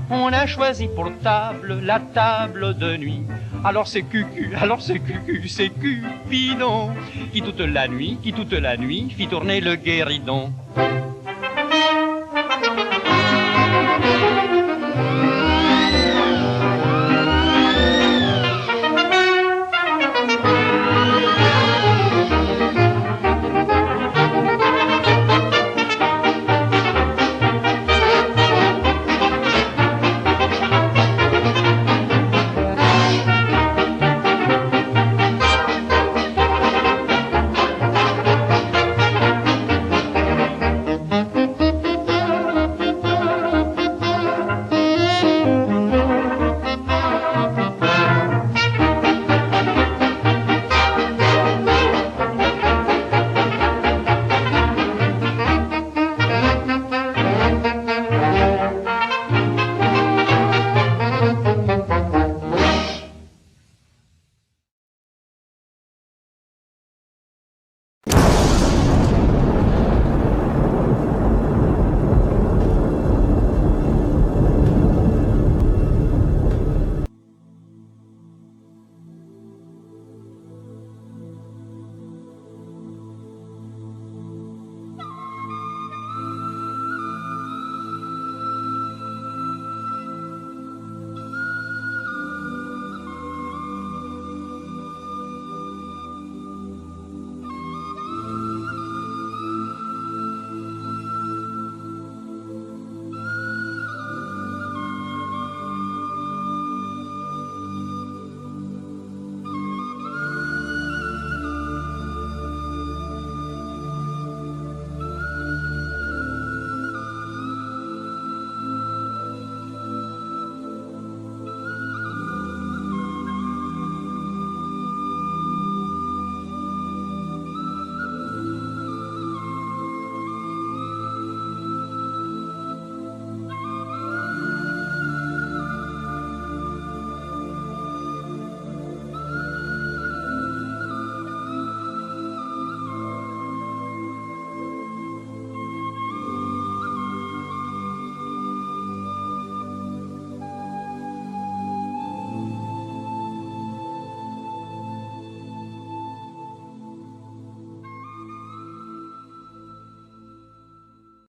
E: on a choisi pour table la table de nuit. Alors c'est Cucu, c'est Cupidon qui toute la nuit fit tourner le guéridon.